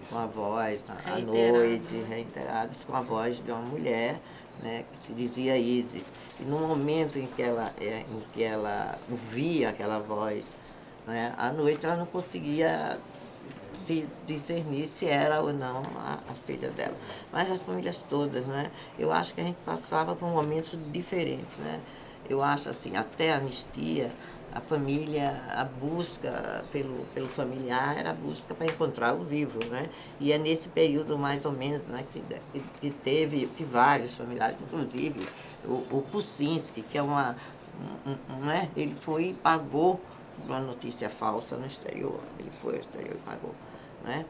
com a voz, à noite, reiterados, com a voz de uma mulher né, que se dizia Isis. E no momento em que ela ouvia aquela voz, né, à noite ela não conseguia se discernir se era ou não a filha dela. Mas as famílias todas, né? Eu acho que a gente passava por momentos diferentes, né? Eu acho assim, até a anistia, a família, a busca pelo familiar era a busca para encontrar o vivo, né? E é nesse período mais ou menos, né, que teve que vários familiares, inclusive o Kuczynski, que é né? Ele foi e pagou uma notícia falsa no exterior. Ele foi ao exterior e pagou, né?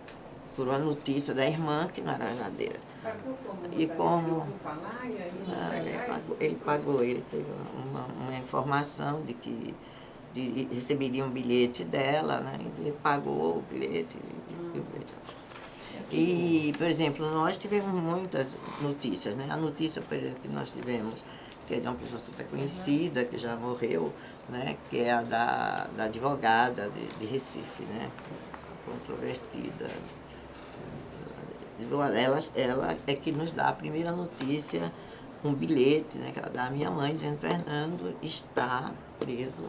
Por uma notícia da irmã que não era verdadeira. E como ele teve uma informação de que receberia um bilhete dela, né? Ele pagou o bilhete. E, por exemplo, nós tivemos muitas notícias, né? A notícia, por exemplo, que nós tivemos, que é de uma pessoa super conhecida, que já morreu, né? Que é a da advogada de Recife, né? Controvertida. Ela é que nos dá a primeira notícia, um bilhete, né? Que ela dá à minha mãe, dizendo: Fernando está preso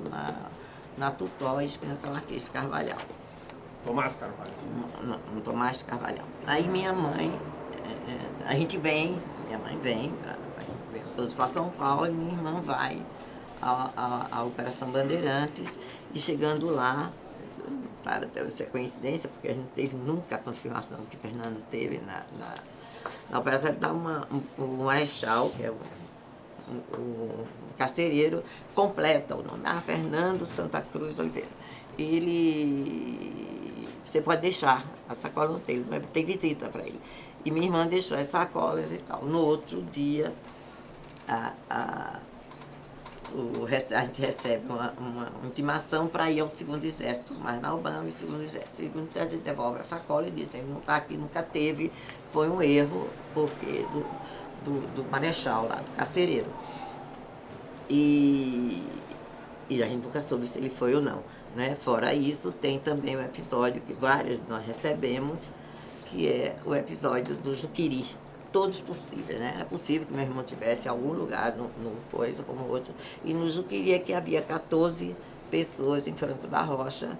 na Tutó, esquina da Marquês de Carvalhal. Tomás Carvalho. No Tomás de Carvalhal. Aí minha mãe, minha mãe vem todos para São Paulo e minha irmã vai à Operação Bandeirantes, e chegando lá, claro, deve ser coincidência, porque a gente teve nunca a confirmação que Fernando teve na operação. Ele dá o Marechal, que é o carcereiro, completa o nome, Fernando Santa Cruz Oliveira. Você pode deixar, a sacola não tem, vai ter visita para ele. E minha irmã deixou as sacolas e tal. No outro dia, a gente recebe uma intimação para ir ao 2º Exército, mas na Albânia, o 2º Exército. O 2º Exército devolve a sacola e diz: ele não está aqui, nunca teve, foi um erro, porque do Marechal lá, do carcereiro. E a gente nunca soube se ele foi ou não, né? Fora isso, tem também o episódio que vários nós recebemos, que é o episódio do Juqueri. Todos possíveis, né? É possível que meu irmão tivesse em algum lugar, numa coisa como outro. E no Juqueri é que havia 14 pessoas em Franco da Rocha,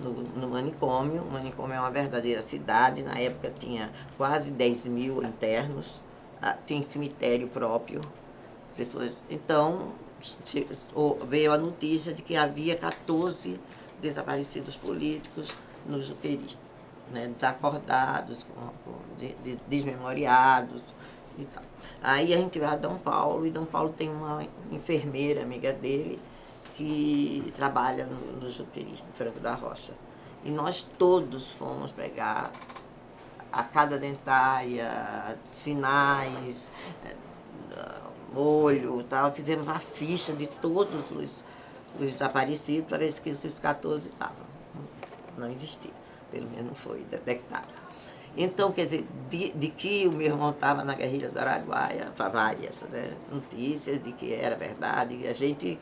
no manicômio. O manicômio é uma verdadeira cidade. Na época tinha quase 10.000 internos, tinha cemitério próprio. Pessoas. Então, veio a notícia de que havia 14 desaparecidos políticos no Juqueri, né, desacordados, desmemoriados e tal. Aí a gente vai a Dom Paulo, e Dom Paulo tem uma enfermeira, amiga dele, que trabalha no Juqueri, no Franco da Rocha. E nós todos fomos pegar a cada dentária, sinais, olho, tal. Fizemos a ficha de todos os desaparecidos para ver se os 14 estavam. Não existia. Pelo menos não foi detectado. Então, quer dizer, de que o meu irmão estava na guerrilha do Araguaia, várias, né, notícias de que era verdade. A gente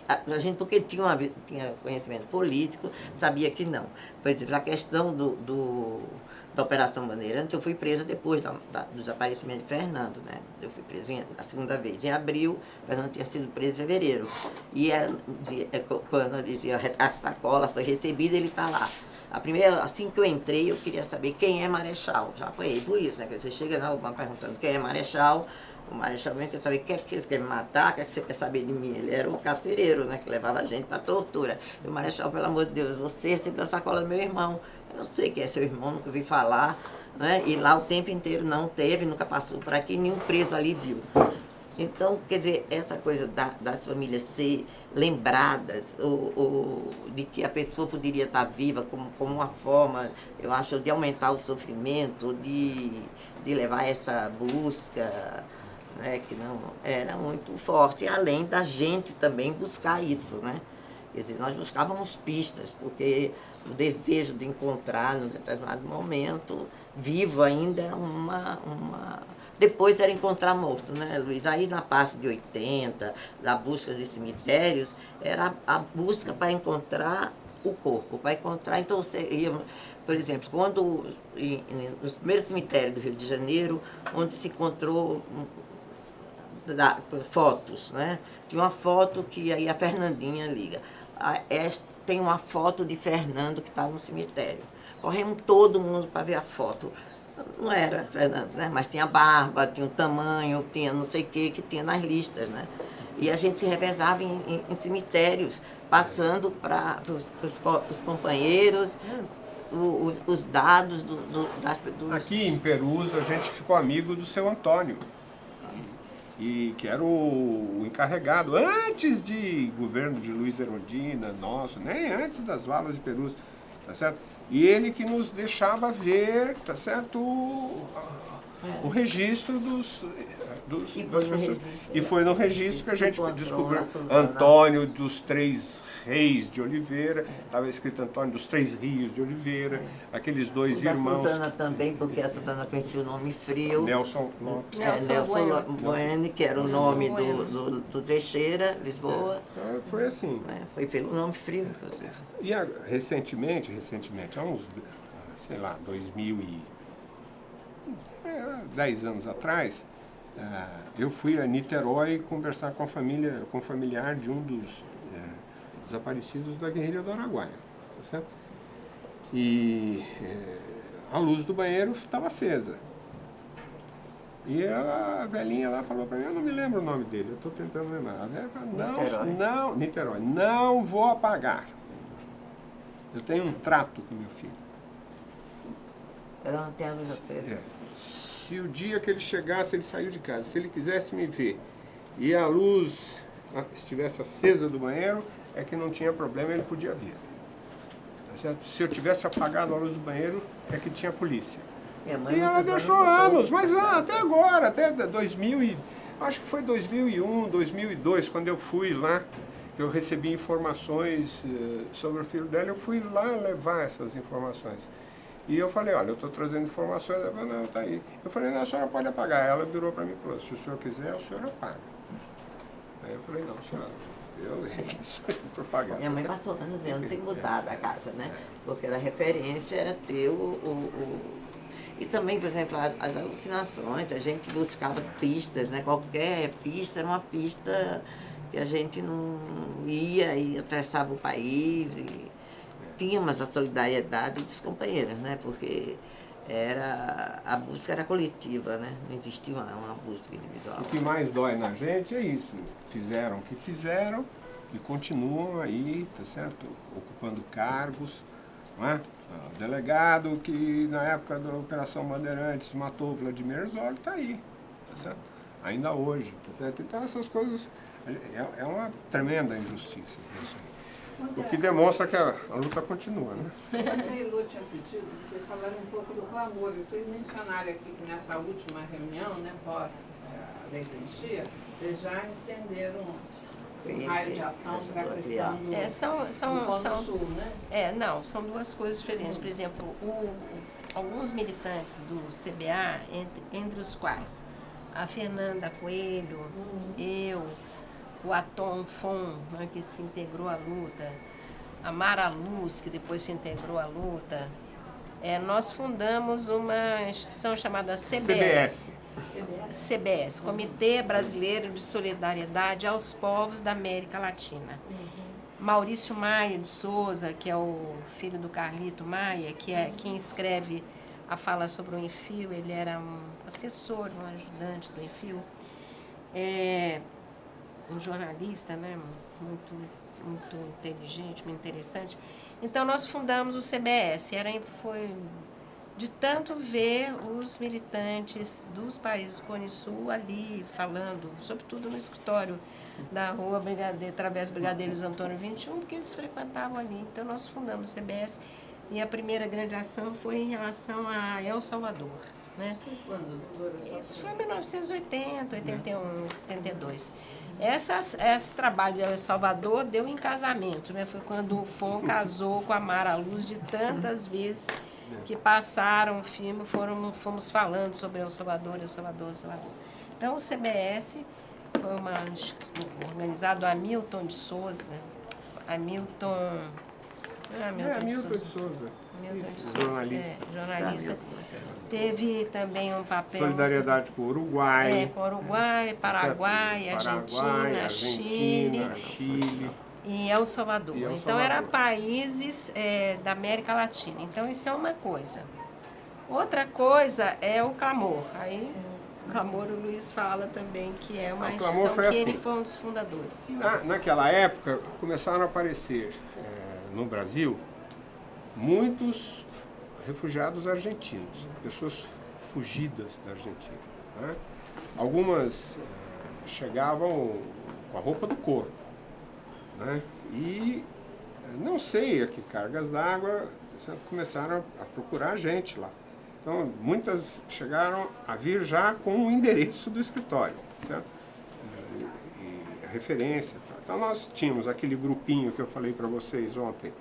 porque tinha conhecimento político, sabia que não. Por exemplo, a questão da Operação Bandeirantes, eu fui presa depois do desaparecimento de Fernando, né? Eu fui presa a segunda vez em abril, Fernando tinha sido preso em fevereiro. E quando eu dizia a sacola foi recebida, ele está lá. Assim que eu entrei, eu queria saber quem é Marechal. Já apanhei por isso, né? Você chega na UBAN perguntando quem é Marechal, o Marechal vem quer saber o que você quer me matar, o que você quer saber de mim. Ele era um carcereiro, né? Que levava a gente para tortura. E o Marechal, pelo amor de Deus, você recebeu a sacola do meu irmão. Eu sei que é seu irmão, nunca ouvi falar, né? E lá o tempo inteiro não teve, nunca passou por aqui, nenhum preso ali viu. Então, quer dizer, essa coisa das famílias ser lembradas, ou de que a pessoa poderia estar viva como uma forma, eu acho, de aumentar o sofrimento, de levar essa busca, né, que não era muito forte, além da gente também buscar isso, né? Quer dizer, nós buscávamos pistas, porque o desejo de encontrar, num determinado momento, vivo ainda, era depois era encontrar morto, né, Luiz? Aí na parte de 80, da busca dos cemitérios, era a busca para encontrar o corpo, para encontrar. Então você ia, por exemplo, nos primeiros cemitérios do Rio de Janeiro, onde se encontrou fotos, né? Tinha uma foto que aí a Fernandinha liga. Tem uma foto de Fernando que está no cemitério. Corremos todo mundo para ver a foto. Não era Fernando, né? Mas tinha barba, tinha um tamanho, tinha não sei o que tinha nas listas, né? E a gente se revezava em cemitérios, passando para os companheiros os dados dos... Aqui em Perus, a gente ficou amigo do seu Antônio, e que era o encarregado, antes de governo de Luiz Erundina, nosso, nem antes das valas de Perus, tá certo? E ele que nos deixava ver, tá certo, o registro das pessoas. E foi no registro que a gente descobriu Antônio dos Três Reis de Oliveira, estava escrito Antônio dos Três Rios de Oliveira, aqueles dois irmãos. A Suzana também, porque a Suzana conhecia o nome Frio. Nelson Bueno, que era o nome do Teixeira, Lisboa. Foi assim. Foi pelo nome Frio, inclusive. E recentemente, há uns, sei lá, 10 anos atrás, eu fui a Niterói conversar com com o familiar de um dos desaparecidos da guerrilha do Araguaia, tá certo? E a luz do banheiro estava acesa. E a velhinha lá falou para mim, eu não me lembro o nome dele, eu estou tentando lembrar. A velha falou, Niterói, não vou apagar. Eu tenho um trato com meu filho. Ela não tem a luz acesa. Se o dia que ele chegasse, ele saiu de casa, se ele quisesse me ver e a luz estivesse acesa do banheiro, é que não tinha problema, ele podia vir. Tá certo? Se eu tivesse apagado a luz do banheiro, é que tinha polícia. E ela deixou anos, mas até agora, até 2000 acho que foi 2001, 2002, quando eu fui lá, que eu recebi informações sobre o filho dela, eu fui lá levar essas informações. E eu falei, olha, eu estou trazendo informações. Ela falou, não, tá aí. Eu falei, não, a senhora pode apagar. Ela virou para mim e falou, se o senhor quiser, o senhor apaga. Aí eu falei, não, senhora, isso é propaganda. Minha mãe passou anos sem mudar da casa, né? Porque a referência era ter E também, por exemplo, as alucinações, a gente buscava pistas, né? Qualquer pista era uma pista que a gente não ia e atravessava o país e tínhamos a solidariedade dos companheiros, né? Porque a busca era coletiva, né? Não existia uma busca individual. O que mais dói na gente é isso. Fizeram o que fizeram e continuam aí, tá certo? Ocupando cargos, não é? O delegado que na época da Operação Bandeirantes matou o Vladimir Herzog está aí, tá certo? Ainda hoje, tá certo? Então essas coisas é uma tremenda injustiça isso aí. O que demonstra que a luta continua, né? A Elô tinha pedido, vocês falaram um pouco do clamor. Vocês mencionaram aqui que nessa última reunião, né, pós a lei da anistia, vocês já estenderam um raio de ação para a questão do Fundo Sul, né? Não, são duas coisas diferentes. Por exemplo, alguns militantes do CBA, entre os quais a Fernanda Coelho, eu, o Atom Fon, né, que se integrou à luta, a Mara Luz, que depois se integrou à luta, nós fundamos uma instituição chamada CBS, Comitê Brasileiro de Solidariedade aos Povos da América Latina. Maurício Maia de Souza, que é o filho do Carlito Maia, que é quem escreve a fala sobre o Enfio, ele era um assessor, um ajudante do Enfio. Um jornalista, né, muito inteligente, muito interessante. Então, nós fundamos o CBS. Foi de tanto ver os militantes dos Cone Sul ali falando, sobretudo no escritório da rua Travessa Brigadeiros Antônio 21, porque eles frequentavam ali. Então, nós fundamos o CBS e a primeira grande ação foi em relação a El Salvador. Né? Isso foi em 1980, 81, 82. Esse trabalho de El Salvador deu em casamento, né? Foi quando o Fon casou com a Mara Luz, de tantas vezes que passaram o filme, fomos falando sobre El Salvador, El Salvador, El Salvador. Então, o CBS foi organizado Hamilton de Souza. Hamilton de Souza. Milton de Souza, jornalista. Teve também um papel... Solidariedade com o Uruguai. Com o Uruguai, Paraguai, Argentina, Chile e El Salvador. Então, eram países da América Latina. Então, isso é uma coisa. Outra coisa é o clamor. Aí, o clamor, o Luiz fala também que é uma instituição que ele foi um dos fundadores. Naquela época, começaram a aparecer no Brasil muitos refugiados argentinos, pessoas fugidas da Argentina. Né? Algumas chegavam com a roupa do corpo. Né? E não sei a que cargas d'água começaram a procurar a gente lá. Então, muitas chegaram a vir já com o endereço do escritório, certo? E a referência. Então, nós tínhamos aquele grupinho que eu falei para vocês ontem,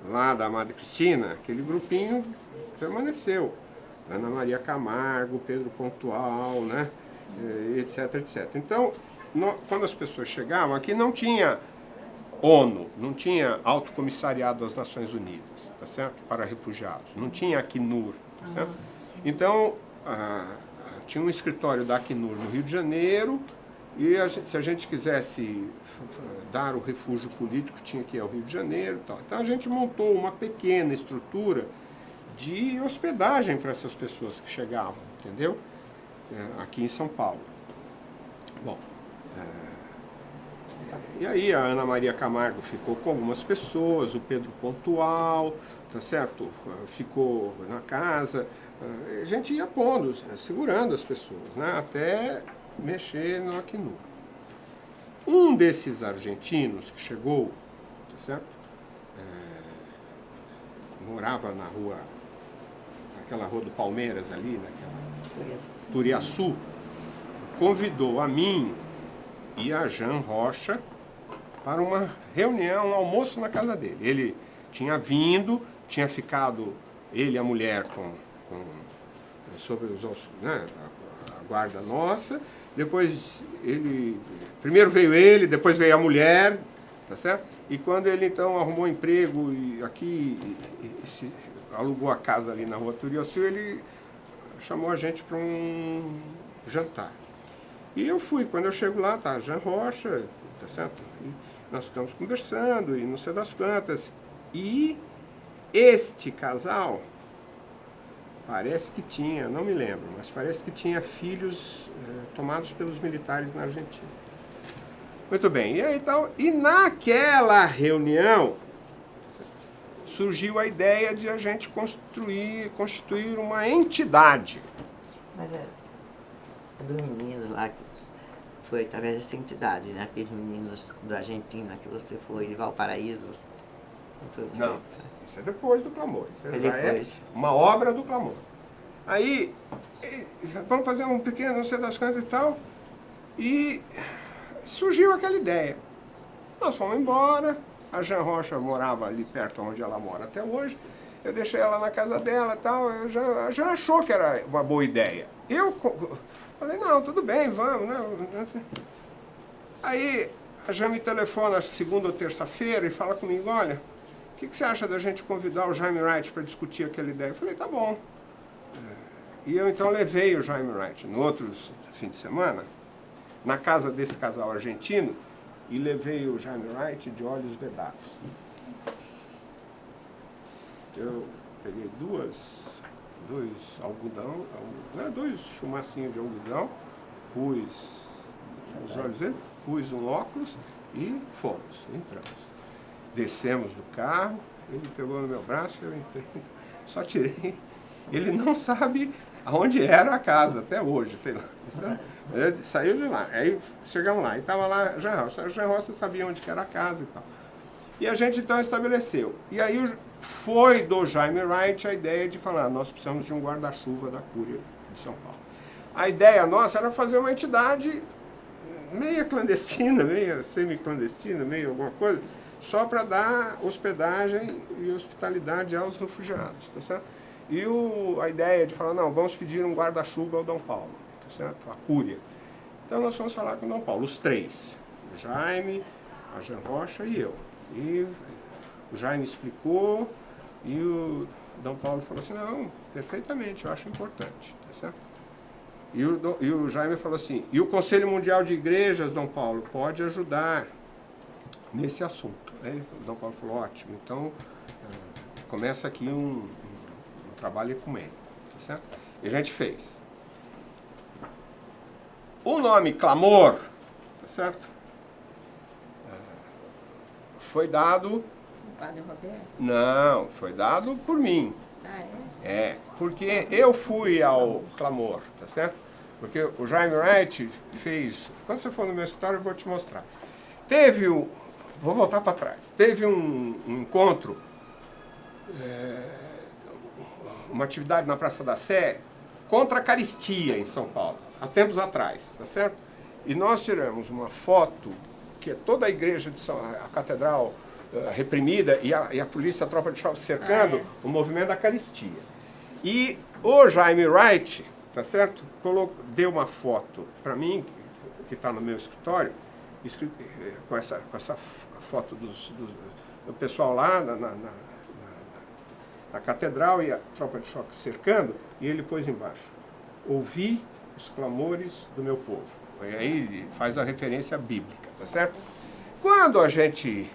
lá da Madre Cristina, aquele grupinho permaneceu. Ana Maria Camargo, Pedro Pontual, né? Etc, etc. Então, quando as pessoas chegavam, aqui não tinha ONU, não tinha Alto Comissariado das Nações Unidas, tá certo? Para refugiados, não tinha Acnur, tá certo? Então, tinha um escritório da Acnur no Rio de Janeiro, e se a gente quisesse dar o refúgio político, tinha que ir ao Rio de Janeiro e tal. Então, a gente montou uma pequena estrutura de hospedagem para essas pessoas que chegavam, entendeu? Aqui em São Paulo. Bom, e aí a Ana Maria Camargo ficou com algumas pessoas, o Pedro Pontual, tá certo? Ficou na casa, a gente ia pondo, segurando as pessoas, né? Até mexer no Acnur. Um desses argentinos que chegou, tá certo? Morava na rua, naquela rua do Palmeiras ali, naquela Turiaçu, convidou a mim e a Jean Rocha para uma reunião, um almoço na casa dele. Ele tinha vindo, tinha ficado, ele e a mulher sobre né, a guarda nossa, depois primeiro veio ele, depois veio a mulher, tá certo? E quando ele então arrumou emprego e alugou a casa ali na rua Turiaçu, ele chamou a gente para um jantar. E eu fui, quando eu chego lá, tá a Jean Rocha, tá certo? E nós ficamos conversando e não sei das quantas. E este casal, parece que tinha, não me lembro, mas parece que tinha filhos tomados pelos militares na Argentina. Muito bem, e aí tal, e naquela reunião surgiu a ideia de a gente constituir uma entidade. Mas dos meninos lá, que foi através dessa entidade, né? Aqueles meninos da Argentina que você foi, de Valparaíso. Não foi você? Não, isso é depois do clamor. Isso já depois. É uma obra do clamor. Aí, vamos fazer um pequeno, não sei das quantas e tal, e surgiu aquela ideia. Nós fomos embora, a Jean Rocha morava ali perto onde ela mora até hoje, eu deixei ela na casa dela e tal, já achou que era uma boa ideia. Eu falei, não, tudo bem, vamos, né? Aí a Jean me telefona segunda ou terça-feira e fala comigo, olha, o que você acha da gente convidar o Jaime Wright para discutir aquela ideia? Eu falei, tá bom. E eu então levei o Jaime Wright no outro fim de semana, na casa desse casal argentino, e levei o Jaime Wright de olhos vedados. Eu peguei dois algodão, dois chumacinhos de algodão, pus os olhos dele, pus um óculos e fomos, entramos. Descemos do carro, ele pegou no meu braço, eu entrei, só tirei. Ele não sabe aonde era a casa até hoje, sei lá. Ele saiu de lá, aí chegamos lá, e estava lá a Jean Rocha sabia onde que era a casa e tal. E a gente então estabeleceu. E aí foi do Jaime Wright a ideia de falar, nós precisamos de um guarda-chuva da Cúria de São Paulo. A ideia nossa era fazer uma entidade meia clandestina, meia semi-clandestina, meio alguma coisa, só para dar hospedagem e hospitalidade aos refugiados, tá certo? E a ideia de falar, não, vamos pedir um guarda-chuva ao Dom Paulo, tá certo? A Cúria. Então nós fomos falar com o Dom Paulo, os três, o Jaime, a Jean Rocha e eu. E o Jaime explicou e o Dom Paulo falou assim, não, perfeitamente, eu acho importante, tá certo? E o Jaime falou assim, e o Conselho Mundial de Igrejas, Dom Paulo, pode ajudar nesse assunto. Aí o Dom Paulo falou, ótimo, então começa aqui um trabalho ecumênico, tá certo? E a gente fez. O nome clamor, tá certo? Foi dado... O padre Roberto? Não, foi dado por mim. Ah, é? É, porque eu fui ao clamor, tá certo? Porque o Jaime Wright fez... Quando você for no meu escritório, eu vou te mostrar. Teve um... Vou voltar para trás. Teve um encontro, uma atividade na Praça da Sé contra a caristia em São Paulo, há tempos atrás, tá certo? E nós tiramos uma foto que é toda a igreja de a catedral reprimida e a polícia, a tropa de choque cercando o movimento da caristia. E o Jaime Wright, tá certo? Deu uma foto para mim, que está no meu escritório, com essa foto do pessoal lá na catedral e a tropa de choque cercando, e ele pôs embaixo, ouvi os clamores do meu povo. E aí ele faz a referência bíblica, tá certo? Quando a gente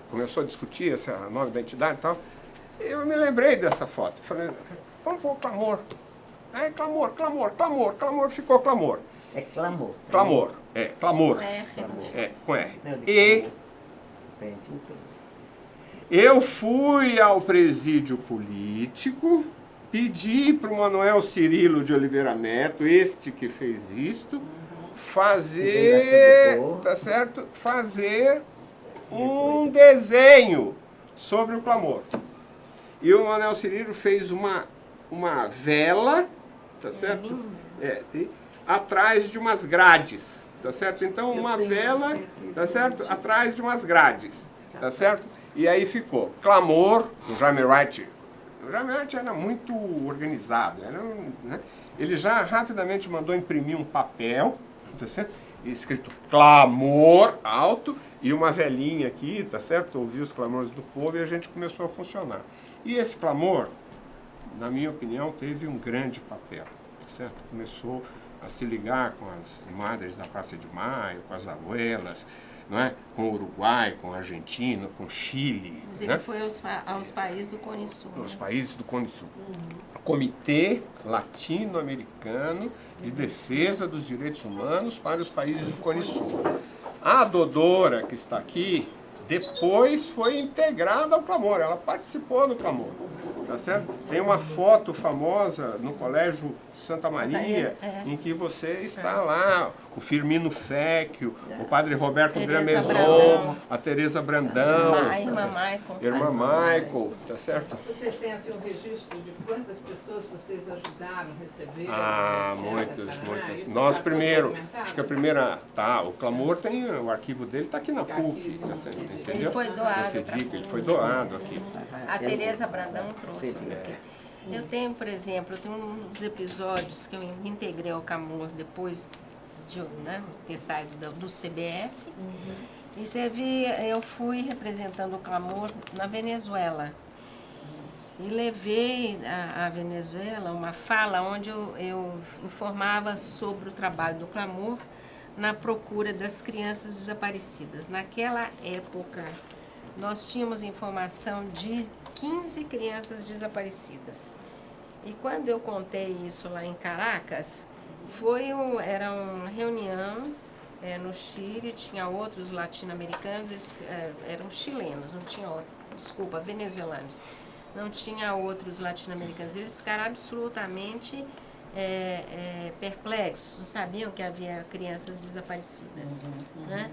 começou a discutir esse nome da entidade e tal, eu me lembrei dessa foto. Falei, vamos pôr clamor. Aí clamor, clamor, clamor, clamor, ficou clamor. É clamor. Clamor, clamor. Com R. E eu fui ao presídio político, pedi para o Manuel Cirilo de Oliveira Neto, este que fez isto, fazer, tá certo? Fazer um desenho sobre o clamor. E o Manuel Cirilo fez uma vela, tá certo? Atrás de umas grades, tá certo? Então uma vela, tá certo? Atrás de umas grades, tá certo? E aí ficou clamor do Jaime Wright. O Jaime Wright era muito organizado, né? Ele já rapidamente mandou imprimir um papel, tá certo? Escrito clamor alto e uma velhinha aqui, tá certo? Ouvi os clamores do povo e a gente começou a funcionar. E esse clamor, na minha opinião, teve um grande papel, tá certo? Começou a se ligar com as madres da Praça de Maio, com as abuelas, não é? Com o Uruguai, com a Argentina, com o Chile. Mas ele foi aos países do Cone Sul. Os países do Cone Sul. Comitê Latino-Americano de Defesa dos Direitos Humanos para os países do Cone Sul. A Dodora, que está aqui, depois foi integrada ao clamor, ela participou do clamor, tá certo? Tem uma foto famosa no Colégio Santa Maria, em que você está lá, o Firmino Fecchio, o padre Roberto Grameson, a Tereza Brandão, a irmã Michael. Irmã Michael, tá certo? Vocês têm assim um registro de quantas pessoas vocês ajudaram a receber? Muitas. Nós primeiro, acho que a primeira, o clamor tem, o arquivo dele está aqui na PUC, tá certo? Entendeu? Ele foi doado. Ele foi doado aqui. A Tereza Brandão trouxe. Eu tenho, por exemplo, uns episódios que eu integrei ao clamor depois de ter saído do CBS. E eu fui representando o clamor na Venezuela. E levei à Venezuela uma fala onde eu informava sobre o trabalho do clamor na procura das crianças desaparecidas. Naquela época, nós tínhamos informação de 15 crianças desaparecidas. E quando eu contei isso lá em Caracas, era uma reunião no Chile, tinha outros latino-americanos, eles eram chilenos, não tinha venezuelanos. Não tinha outros latino-americanos. Eles ficaram absolutamente perplexos, não sabiam que havia crianças desaparecidas. Né?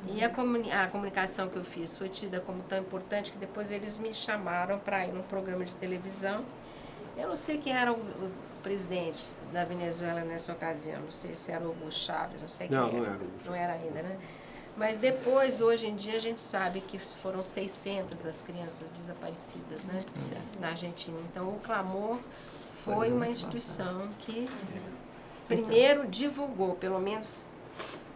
E a comunicação que eu fiz foi tida como tão importante que depois eles me chamaram para ir num programa de televisão. Eu não sei quem era o presidente da Venezuela nessa ocasião, não sei se era o Hugo Chávez, não sei quem era. Não era ainda, né? Mas depois, hoje em dia, a gente sabe que foram 600 as crianças desaparecidas, né, na Argentina. Então, o clamor foi uma instituição que primeiro divulgou, pelo menos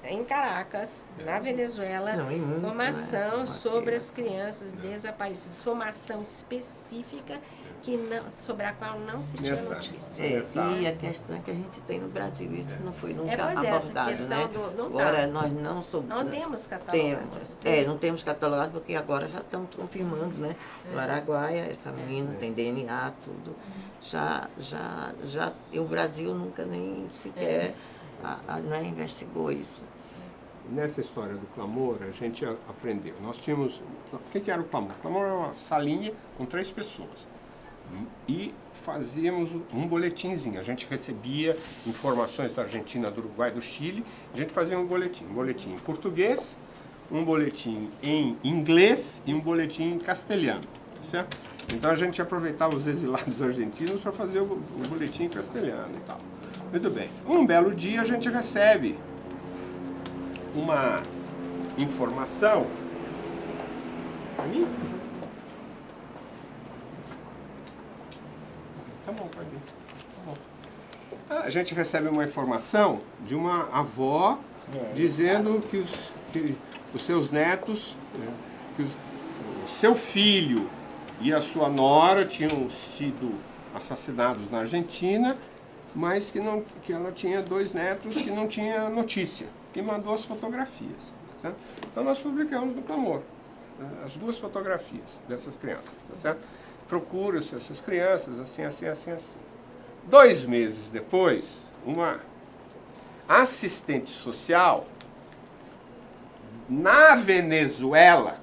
em Caracas, na Venezuela, Não, em muito, formação né? sobre as crianças desaparecidas, formação específica sobre a qual não se tinha notícia. E a questão é que a gente tem no Brasil, isso não foi nunca pois é, essa abordado, questão né? não Agora, tá. nós não Temos catalogado. não temos catalogado, porque agora já estamos confirmando, né? No Araguaia, essa menina tem DNA, tudo. E o Brasil nunca nem sequer né, investigou isso. Nessa história do clamor, a gente aprendeu. Nós tínhamos... O que era o clamor? O clamor era uma salinha com 3 pessoas. E fazíamos um boletinzinho. A gente recebia informações da Argentina, do Uruguai, do Chile. A gente fazia um boletim em português, um boletim em inglês e um boletim em castelhano. Tá certo? Então a gente aproveitava os exilados argentinos para fazer o boletim em castelhano e tal. Muito bem. Um belo dia a gente recebe uma informação. Para mim? Tá bom, pode ir. Tá bom. A gente recebe uma informação de uma avó dizendo que os seus netos, que o seu filho e a sua nora tinham sido assassinados na Argentina, mas que ela tinha 2 netos que não tinha notícia. E mandou as fotografias. Certo? Então nós publicamos no Clamor as 2 fotografias dessas crianças. Tá certo? Procura-se essas crianças, assim. 2 meses depois, uma assistente social na Venezuela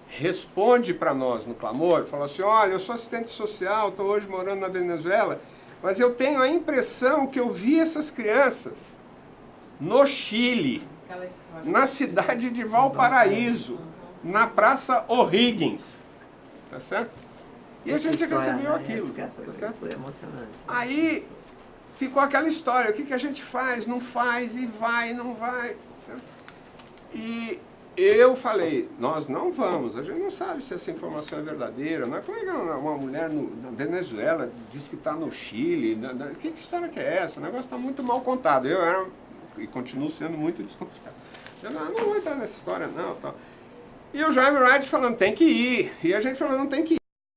responde para nós no Clamor, fala assim, olha, eu sou assistente social, estou hoje morando na Venezuela, mas eu tenho a impressão que eu vi essas crianças no Chile, na cidade de Valparaíso, na Praça O'Higgins. Tá certo? E a gente recebeu aquilo. Tá certo? Foi emocionante. Aí ficou aquela história, o que a gente faz, não faz, e vai, não vai. Tá certo? E eu falei, nós não vamos, a gente não sabe se essa informação é verdadeira. Não é como é que uma mulher na Venezuela diz que está no Chile. Que história que é essa? O negócio está muito mal contado. Eu era, e continuo sendo muito desconfiado. Eu não vou entrar nessa história não. Tal. E o Jaime Wright falando, tem que ir. E a gente falando, não tem que ir.